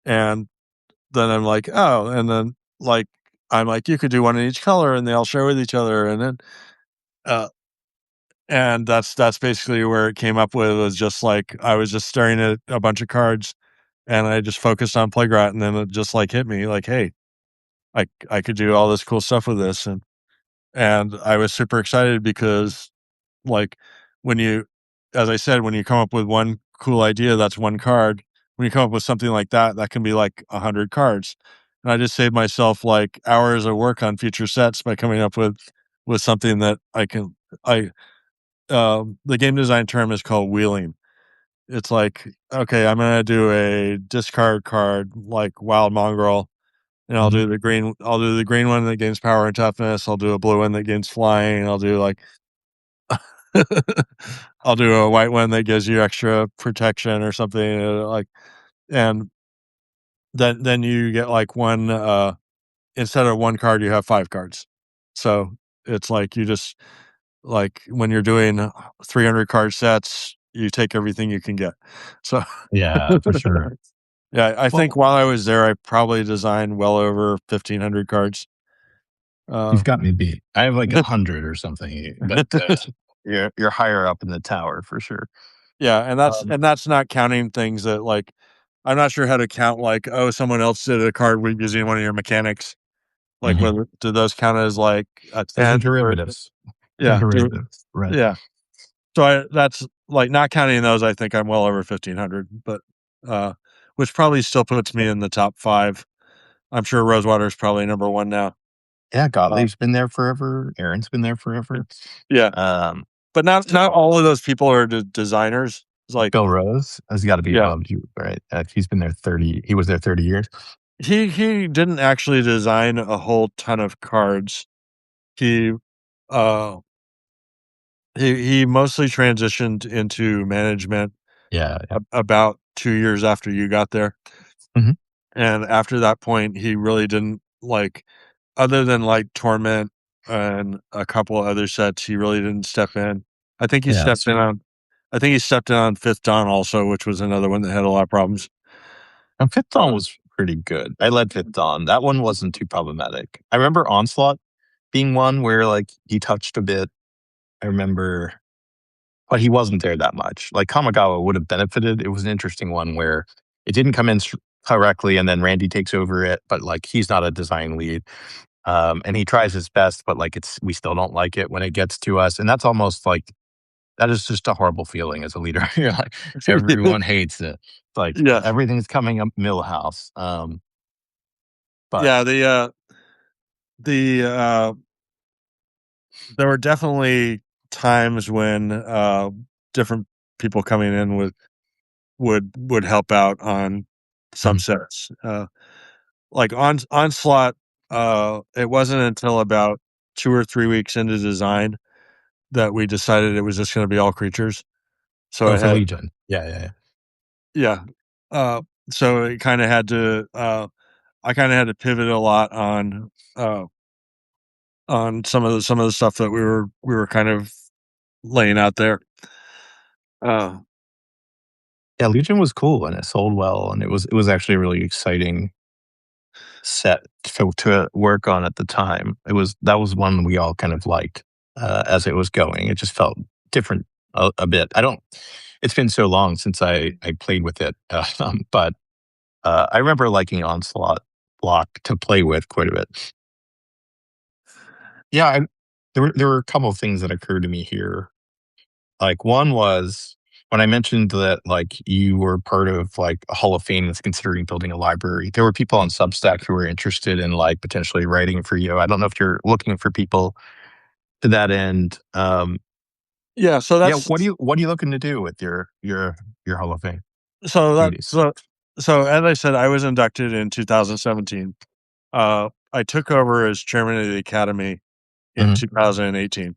And then I'm like, oh, and then like I'm like, you could do one in each color, and they all share with each other, and then uh, and that's basically where it came up with, was just like I was just staring at a bunch of cards, and I just focused on Plague, and then it just like hit me like, hey, I could do all this cool stuff with this, and I was super excited because like when you, as I said, when you come up with one cool idea, that's one card. When you come up with something like that, that can be like 100 cards. And I just saved myself like hours of work on future sets by coming up with something that I the game design term is called wheeling. It's like, okay, I'm gonna do a discard card like Wild Mongrel, and Mhm. I'll do the green one that gains power and toughness. I'll do a blue one that gains flying. I'll do like I'll do a white one that gives you extra protection or something, like, and then you get like one instead of one card, you have 5 cards. So it's like you just like when you're doing 300 card sets, you take everything you can get. So Yeah, for sure. yeah, I think Well, while I was there, I probably designed well over 1,500 cards. you've got me beat. I have like 100 or something, but you're higher up in the tower for sure. Yeah, and that's not counting things that like I'm not sure how to count like, oh, someone else did a card with using one of your mechanics. Like whether do those count as like a 10 Those are derivatives. Yeah, derivatives, right? yeah. So that's like not counting those. I think I'm well over 1,500, but which probably still puts me in the top 5. I'm sure Rosewater is probably number 1 now. Yeah, Gottlieb's been there forever. Aaron's been there forever. Yeah, but not all of those people are designers. It's like Bill Rose has got to be above you, right? He's been there 30. He was there 30 years. He didn't actually design a whole ton of cards. He mostly transitioned into management. Yeah. About 2 years after you got there. And after that point, he really didn't like, other than like Torment and a couple of other sets, he really didn't step in. I think he stepped in on Fifth Dawn also, which was another one that had a lot of problems. And Fifth Dawn was pretty good. I led Fifth Dawn. That one wasn't too problematic. I remember Onslaught being one where like he touched a bit. I remember, but he wasn't there that much. Like Kamigawa would have benefited. It was an interesting one where it didn't come in correctly, and then Randy takes over it, but like he's not a design lead. And he tries his best, but like we still don't like it when it gets to us. And that's almost like, that is just a horrible feeling as a leader. You're like, everyone hates it. It's like everything's coming up Millhouse. But yeah, there were definitely times when different people coming in would help out on some sets. Like Onslaught, it wasn't until about 2 or 3 weeks into design that we decided it was just going to be all creatures. So for Legion. Yeah. So it kind of had to, I kind of had to pivot a lot on some of the stuff that we were kind of laying out there. Yeah, Legion was cool and it sold well, and it was actually a really exciting set to work on at the time. That was one we all kind of liked as it was going. It just felt different a bit. It's been so long since I played with it, but I remember liking Onslaught block to play with quite a bit. Yeah, there were a couple of things that occurred to me here. Like one was when I mentioned that like you were part of like a Hall of Fame that's considering building a library. There were people on Substack who were interested in like potentially writing for you. I don't know if you're looking for people to that end. Yeah. So that's what are you looking to do with your Hall of Fame? So as I said, I was inducted in 2017. I took over as chairman of the academy in 2018.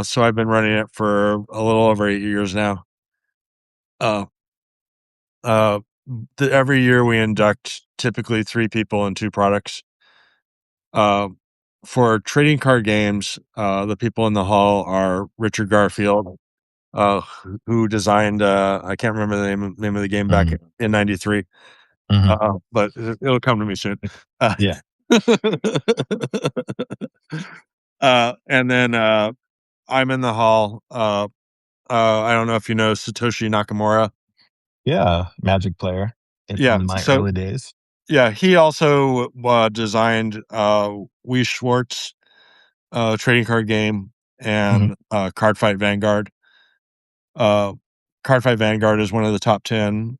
So I've been running it for a little over 8 years now. Every year we induct typically 3 people and 2 products. For trading card games, the people in the hall are Richard Garfield, who designed I can't remember the name of the game back in '93, but it'll come to me soon. Yeah. And then I'm in the hall. I don't know if you know Satoshi Nakamura. Yeah, Magic player in my early days. Yeah, he also designed Wii Schwartz trading card game and Cardfight Vanguard. Cardfight Vanguard is one of the top 10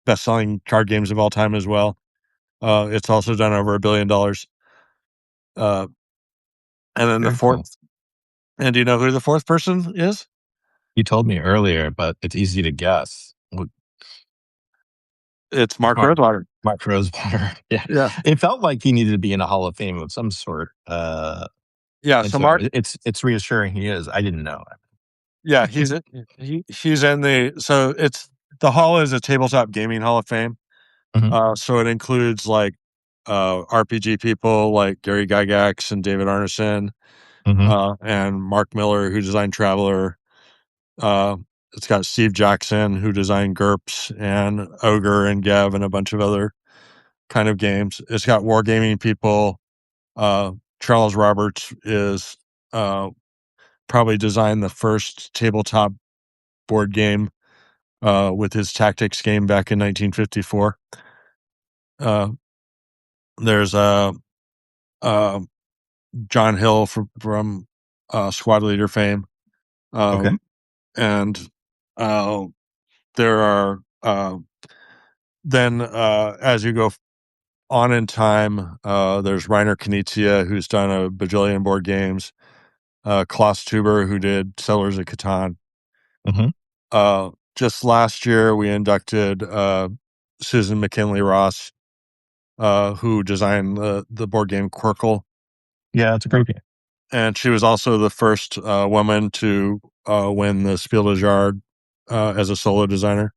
best-selling card games of all time as well. It's also done over $1 billion. And then the fourth, and do you know who the fourth person is? You told me earlier, but it's easy to guess. It's Mark Rosewater. Mark Rosewater. Yeah. It felt like he needed to be in a Hall of Fame of some sort. So Mark, it's reassuring he is. I didn't know. Yeah, he's in the. So the hall is a tabletop gaming Hall of Fame. So it includes like RPG people like Gary Gygax and David Arneson, and Mark Miller, who designed Traveler. It's got Steve Jackson, who designed GURPS and Ogre and Gev and a bunch of other kind of games. It's got wargaming people. Charles Roberts is probably designed the first tabletop board game with his Tactics game back in 1954. There's John Hill from Squad Leader fame. And there are then as you go on in time, there's Reiner Knizia, who's done a bajillion board games. Klaus Tuber, who did Settlers of Catan. Just last year, we inducted Susan McKinley Ross, who designed the board game Quirkle. Yeah, it's a great game. And she was also the first woman to win the Spiel des Jahres as a solo designer.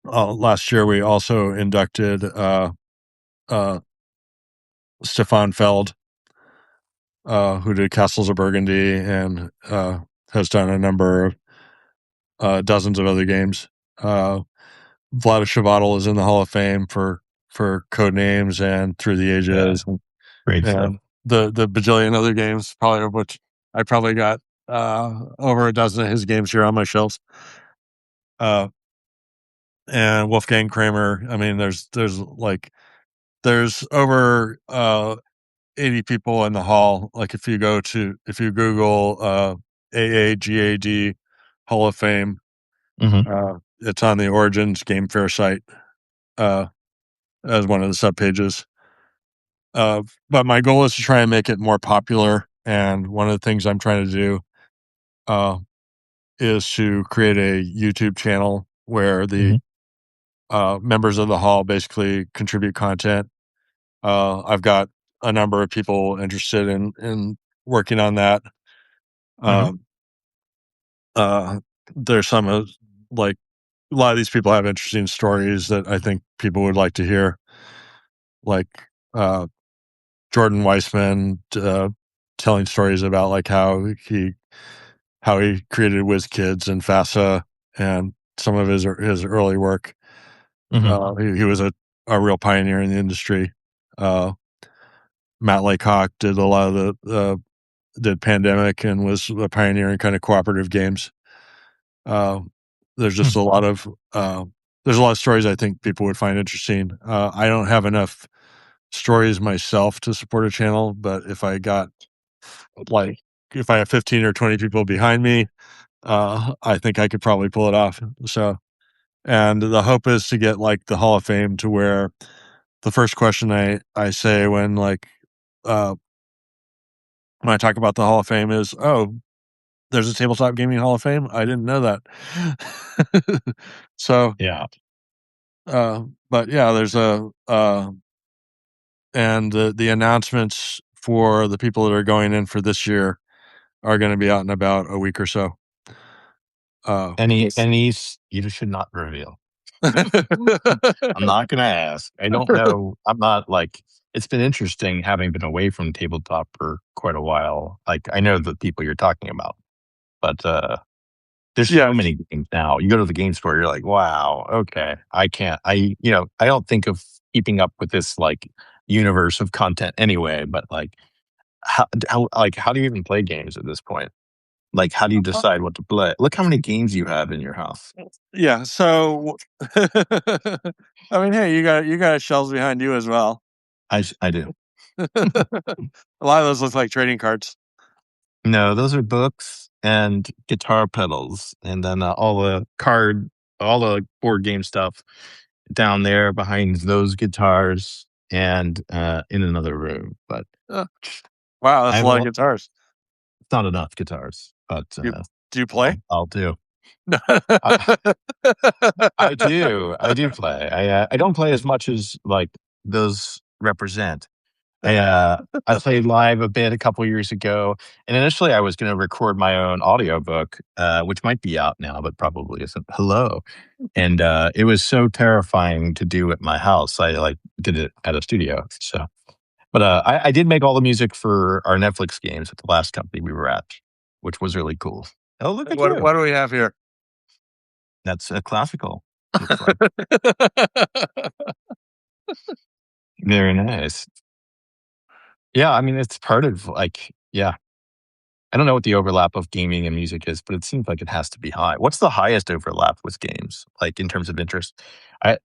Last year, we also inducted Stefan Feld, who did Castles of Burgundy and has done a number of dozens of other games. Vlada Chvátil is in the Hall of Fame for Codenames and Through the Ages. Yeah. Great stuff. The bajillion other games, probably of which I probably got over a dozen of his games here on my shelves. And Wolfgang Kramer. I mean, there's over 80 people in the hall. Like if you Google AAGAD Hall of Fame, it's on the Origins Game Fair site as one of the subpages. But my goal is to try and make it more popular. And one of the things I'm trying to do is to create a YouTube channel where the members of the hall basically contribute content. I've got a number of people interested in working on that. There's some like a lot of these people have interesting stories that I think people would like to hear, like Jordan Weissman telling stories about like how he created WizKids and FASA and some of his early work. He was a real pioneer in the industry. Matt Laycock did a lot of did Pandemic and was a pioneer in kind of cooperative games. There's just a lot of stories I think people would find interesting. I don't have enough stories myself to support a channel, but if I have 15 or 20 people behind me, I think I could probably pull it off. So, and the hope is to get like the Hall of Fame to where the first question I say when I talk about the Hall of Fame is, oh, there's a Tabletop Gaming Hall of Fame? I didn't know that. So, yeah. But yeah, there's and the announcements for the people that are going in for this year are going to be out in about a week or so. Any you should not reveal. I'm not going to ask. I don't know. I'm not it's been interesting having been away from tabletop for quite a while. Like I know the people you're talking about, but there's so many games now. You go to the game store, you're like, wow, okay. I don't think of keeping up with this universe of content anyway, but how do you even play games at this point? Like, how do you decide what to play? Look how many games you have in your house. Yeah. So, I mean, hey, you got shelves behind you as well. I do. A lot of those look like trading cards. No, those are books and guitar pedals, and then all the board game stuff down there behind those guitars and in another room. But wow, that's a lot of guitars. It's not enough guitars, but do you play? I'll do. I do play. I don't play as much as those represent. I played live a bit a couple years ago, and initially I was going to record my own audiobook, which might be out now, but probably isn't. Hello. And it was so terrifying to do at my house. I did it at a studio. So, but I did make all the music for our Netflix games at the last company we were at, which was really cool. Oh, look at you! What do we have here? That's a classical. Looks like. Very nice. Yeah, I mean, it's part of yeah. I don't know what the overlap of gaming and music is, but it seems like it has to be high. What's the highest overlap with games, like in terms of interest? I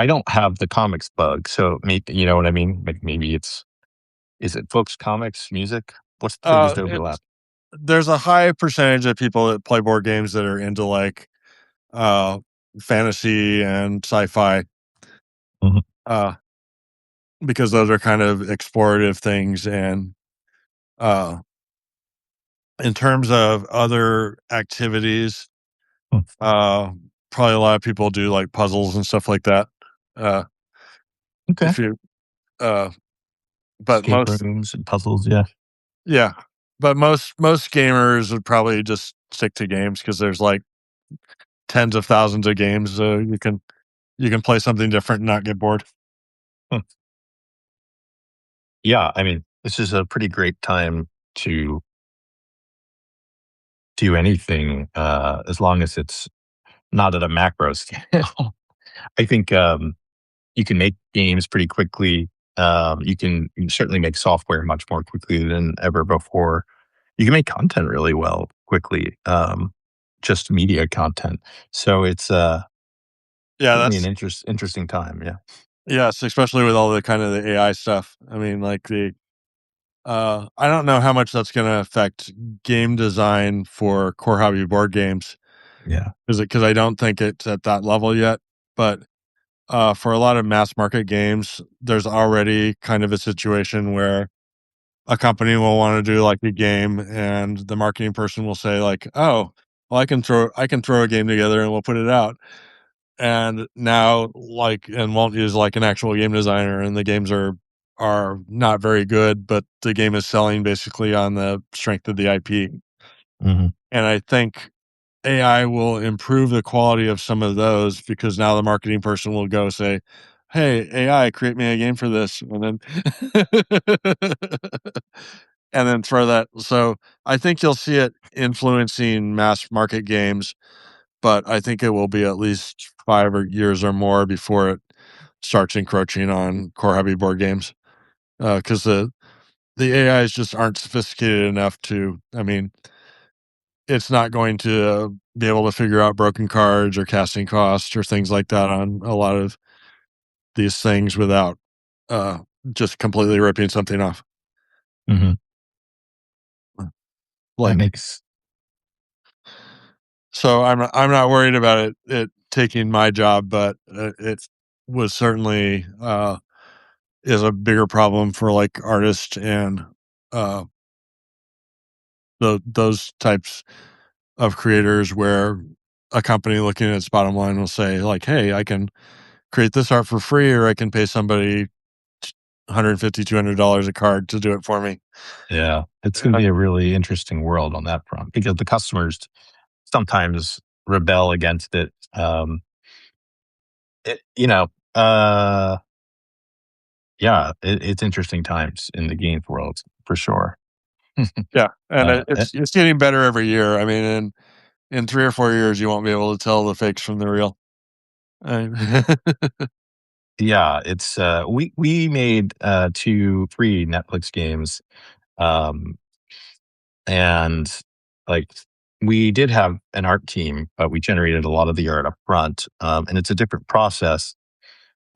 don't have the comics bug, so maybe, you know what I mean? Like maybe is it books, comics, music? What's the biggest overlap? There's a high percentage of people that play board games that are into like fantasy and sci-fi. Mhm. Because those are kind of explorative things. And in terms of other activities, probably a lot of people do like puzzles and stuff like that. Okay. If you, but Escape rooms and puzzles, yeah, but most gamers would probably just stick to games because there's like tens of thousands of games. You can play something different and not get bored. Yeah, I mean, this is a pretty great time to do anything, as long as it's not at a macro scale. I think you can make games pretty quickly. You can certainly make software much more quickly than ever before. You can make content really well quickly, just media content. So it's certainly an interesting time. Yeah. Yes, especially with all the kind of the AI stuff. I mean, like I don't know how much that's going to affect game design for core hobby board games. Yeah. Because I don't think it's at that level yet. But for a lot of mass market games, there's already kind of a situation where a company will want to do like a game, and the marketing person will say like, "Oh, well, I can throw a game together and we'll put it out." And now and won't use like an actual game designer, and the games are not very good, but the game is selling basically on the strength of the IP. Mm-hmm. And I think AI will improve the quality of some of those because now the marketing person will go say, "Hey, AI, create me a game for this," and then and then throw that. So I think you'll see it influencing mass market games, but I think it will be at least 5 years or more before it starts encroaching on core hobby board games. Because the AIs just aren't sophisticated enough to. I mean, it's not going to be able to figure out broken cards or casting costs or things like that on a lot of these things without just completely ripping something off. Mm-hmm. Like, that makes so I'm not worried about it taking my job, but it was certainly is a bigger problem for like artists and those types of creators where a company looking at its bottom line will say like, "Hey, I can create this art for free, or I can pay somebody $150, $200 a card to do it for me." Yeah, it's going to be a really interesting world on that front because the customers sometimes rebel against it. It's interesting times in the games world for sure. Yeah, and it's getting better every year. I mean, in 3 or 4 years, you won't be able to tell the fakes from the real. Yeah, it's we made 2 free Netflix games, and like we did have an art team, but we generated a lot of the art up front, and it's a different process.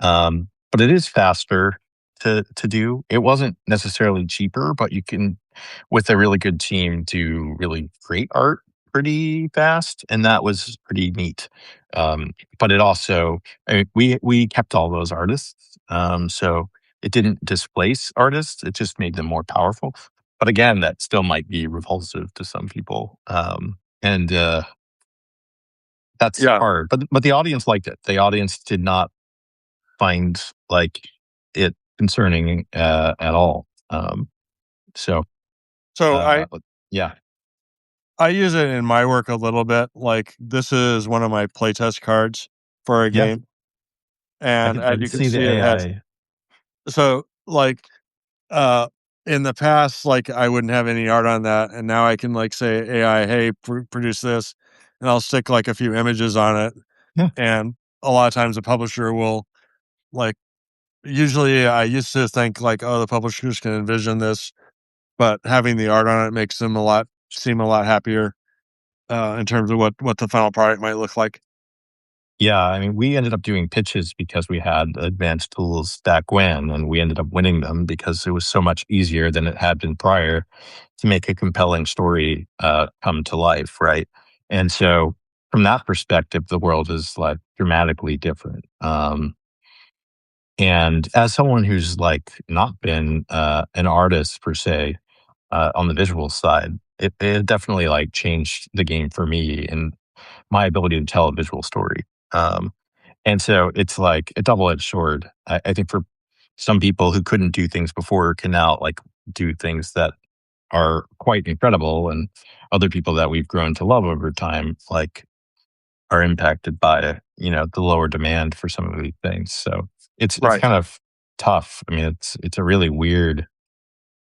But it is faster to do. It wasn't necessarily cheaper, but you can, with a really good team, do really great art pretty fast, and that was pretty neat. But it also, we kept all those artists, so it didn't displace artists; it just made them more powerful. But again, that still might be repulsive to some people, and that's hard. But the audience liked it. The audience did not find like it concerning at all. So yeah. I use it in my work a little bit. Like, this is one of my playtest cards for a Yeah. game. And I as can you can see the see, it has, AI. so like, in the past, like, I wouldn't have any art on that. And now I can like say AI, hey, produce this. And I'll stick like a few images on it. Yeah. And a lot of times the publisher will like, usually I used to think like, oh, the publishers can envision this, but having the art on it makes them seem a lot happier in terms of what the final product might look like. Yeah, I mean, we ended up doing pitches because we had advanced tools back when, and we ended up winning them because it was so much easier than it had been prior to make a compelling story come to life, right? And so, from that perspective, the world is like dramatically different. And as someone who's like not been an artist per se on the visual side, it definitely like changed the game for me and my ability to tell a visual story. And so it's like a double-edged sword. I think for some people who couldn't do things before can now like do things that are quite incredible, and other people that we've grown to love over time like are impacted by the lower demand for some of these things. So it's Right. kind of tough. I mean, it's a really weird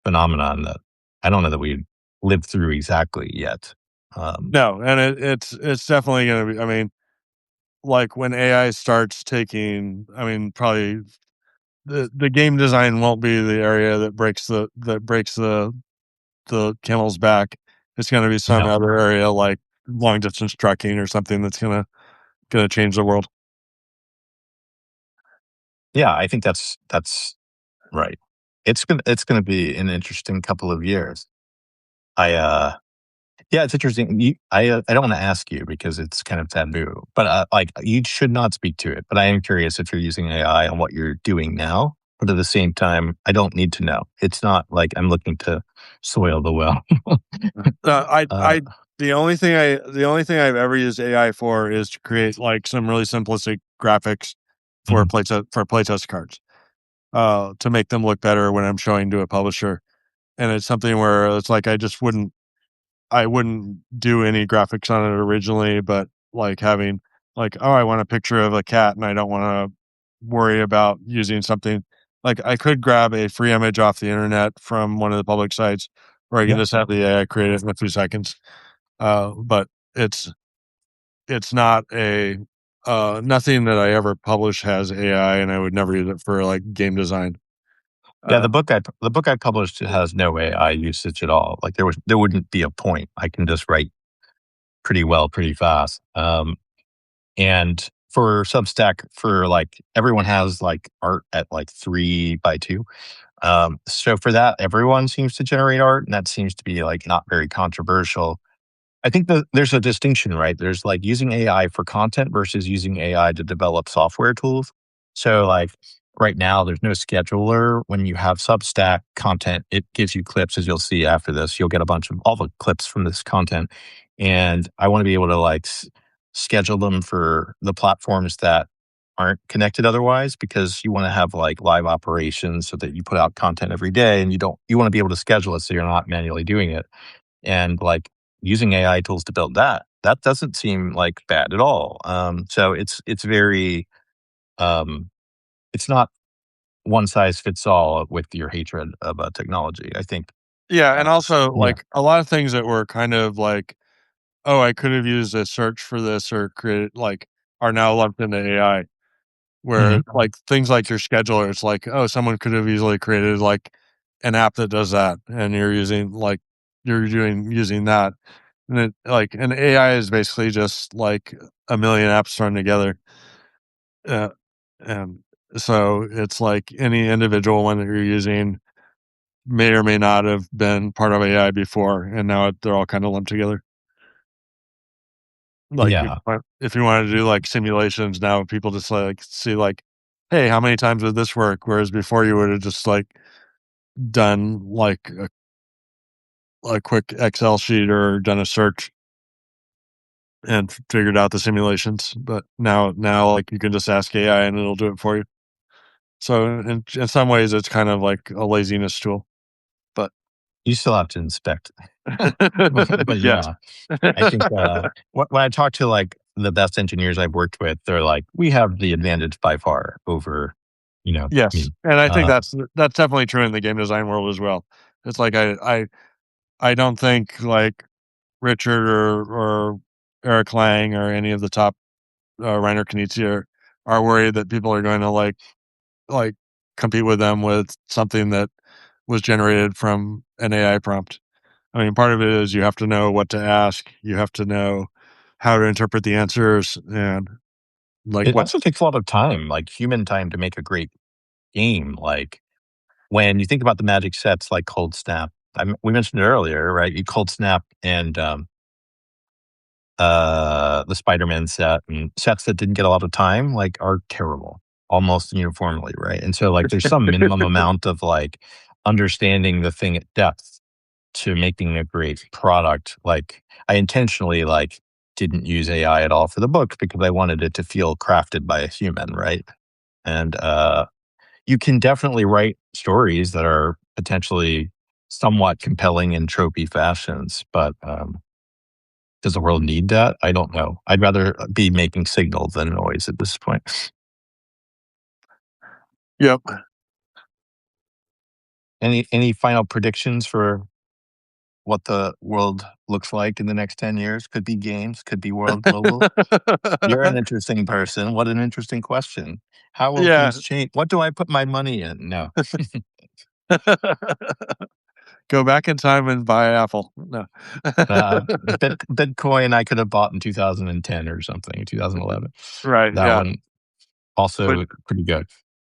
phenomenon that I don't know that we lived through exactly yet. No, and it's definitely going to be. I mean, like when AI starts taking, I mean, probably the game design won't be the area that breaks the camel's back. It's going to be some Yeah. other area like long distance trucking or something that's gonna change the world. Yeah, I think that's right. It's gonna be an interesting couple of years. I yeah, it's interesting. I don't want to ask you because it's kind of taboo, but like you should not speak to it. But I am curious if you're using AI on what you're doing now. But at the same time, I don't need to know. It's not like I'm looking to soil the well. uh, I the only thing I've ever used AI for is to create like some really simplistic graphics for mhm. playtest cards, to make them look better when I'm showing to a publisher. And it's something where it's like I wouldn't do any graphics on it originally, but like having like, oh, I want a picture of a cat and I don't want to worry about using something like I could grab a free image off the internet from one of the public sites, or I can Yeah, just have the AI create it in a few seconds. But it's not a nothing that I ever publish has AI, and I would never use it for like game design. yeah. Uh, The book I published has no AI usage at all. Like there wouldn't be a point. I can just write pretty well, pretty fast. And for Substack, for like everyone has like art at like 3 by 2. So for that, everyone seems to generate art, and that seems to be like not very controversial. I think that there's a distinction, right? There's like using AI for content versus using AI to develop software tools. So like right now, there's no scheduler. When you have Substack content, it gives you clips, as you'll see after this. You'll get a bunch of all the clips from this content. And I want to be able to like schedule them for the platforms that aren't connected otherwise, because you want to have like live operations so that you put out content every day, and you want to be able to schedule it so you're not manually doing it. And like using AI tools to build that doesn't seem like bad at all. So it's very it's not one size fits all with your hatred of technology. I think. yeah, and also Yeah. like a lot of things that were kind of like, oh, I could have used a search for this or created like are now lumped into AI. Where Mhm. like things like your scheduler, it's like, oh, someone could have easily created like an app that does that, and you're doing using that, and it like an AI is basically just like a million apps thrown together, uh, and so it's like any individual one that you're using may or may not have been part of AI before, and now they're all kind of lumped together. Like Yeah. if you wanted to do like simulations now, people just like see like, hey, how many times would this work? Whereas before you would have just like done like a quick Excel sheet or done a search and figured out the simulations. But now like you can just ask AI and it'll do it for you. So in some ways, it's kind of like a laziness tool. But you still have to inspect. But yes. I think when I talk to like the best engineers I've worked with, they're like, we have the advantage by far over, Yes, and I think that's definitely true in the game design world as well. It's like I don't think like Richard or Eric Lang or any of the top Reiner Knizia are worried that people are going to like compete with them with something that was generated from an AI prompt. I mean, part of it is you have to know what to ask, you have to know how to interpret the answers, and like it what. also takes a lot of time, like human time, to make a great game. Like when you think about the magic sets like Cold Snap, we mentioned it earlier, right? You Cold Snap and the Spider-Man set and sets that didn't get a lot of time, like, are terrible almost uniformly, right? And so like there's some minimum amount of like understanding the thing at depth to making a great product. Like I intentionally like didn't use AI at all for the book because I wanted it to feel crafted by a human, right? And you can definitely write stories that are potentially somewhat compelling in tropey fashions, but does the world need that? I don't know. I'd rather be making signal than noise at this point. Yep. Any final predictions for what the world looks like in the next 10 years? Could be games, could be world global. You're an interesting person. What an interesting question. How will Yeah. things change? What do I put my money in? No. Go back in time and buy Apple. No. Bitcoin I could have bought in 2010 or something, 2011. Right. That Yeah. one also pretty good.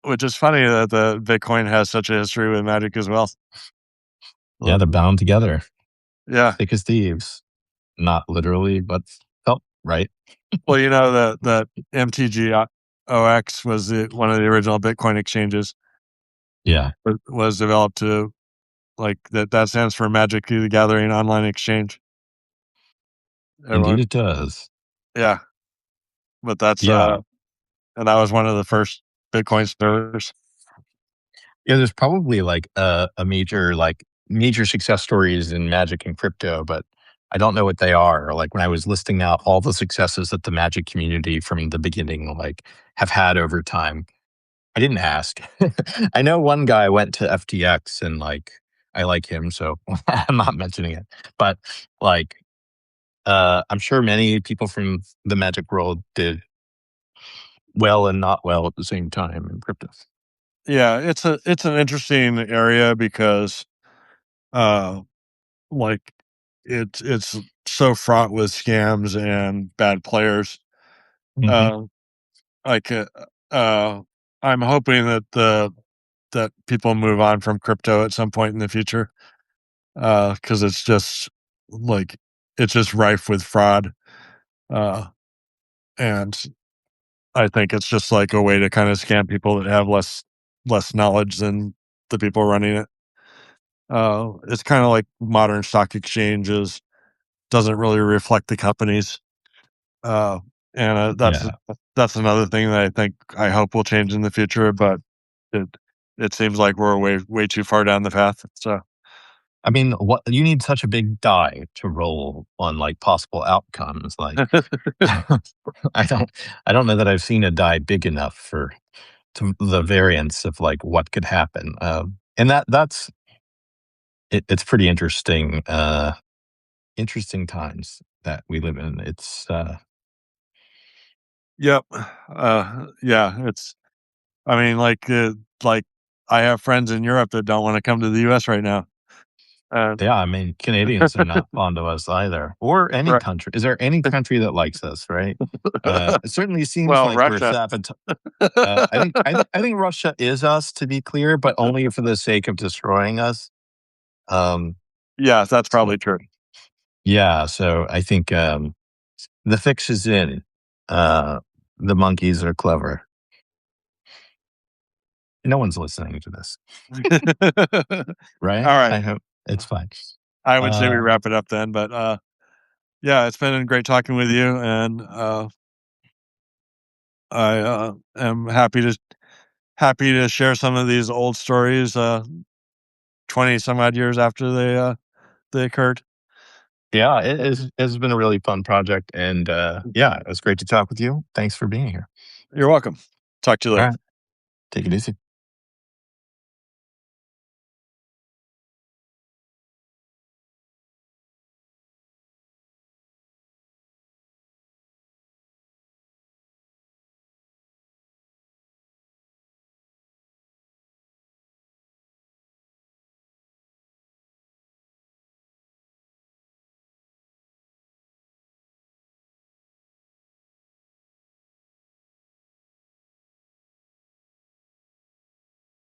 Which is funny that the Bitcoin has such a history with magic as well. Yeah, they're bound together. Yeah. Thick as thieves. Not literally, but felt right. Well, you know that MTGOX was one of the original Bitcoin exchanges. Yeah. Was developed to like that stands for Magic the Gathering Online Exchange. Indeed it does. Yeah. But that's Yeah. and that was one of the first Bitcoin servers. Yeah, there's probably like a major success stories in magic and crypto, but I don't know what they are. Like when I was listing out all the successes that the magic community from the beginning like have had over time, I didn't ask. I know one guy went to FTX and like I like him, so I'm not mentioning it. But like I'm sure many people from the magic world did well and not well at the same time in crypto. Yeah, it's an interesting area because like it's so fraught with scams and bad players. Mhm. Uh, like I'm hoping that people move on from crypto at some point in the future. Because it's just like it's just rife with fraud. And I think it's just like a way to kind of scam people that have less knowledge than the people running it. It's kind of like modern stock exchanges doesn't really reflect the companies. Uh, and Yeah. that's another thing that I hope will change in the future, but it it seems like we're way too far down the path. So I mean, what you need such a big die to roll on like possible outcomes. Like I don't I don't know that I've seen a die big enough for the variance of like what could happen. And that's it's pretty interesting interesting times that we live in. It's yep, yeah, it's. I mean, like I have friends in Europe that don't want to come to the U.S. right now. yeah, I mean, Canadians are not fond of us either, or any Right. country. Is there any country that likes us, right? It certainly seems Well, like we're Russia. sabotage. I think Russia is us, to be clear, but only for the sake of destroying us. Yeah, that's So, probably true. yeah, so I think the fix is in. Uh, the monkeys are clever. No one's listening to this, right? All I right. hope it's fine. I would say we Uh, wrap it up then, but yeah, it's been great talking with you, and I am happy to happy to share some of these old stories 20 some odd years after they occurred. Yeah, it's been a really fun project, and it was great to talk with you. Thanks for being here. You're welcome. Talk to you later. All right. Take it easy.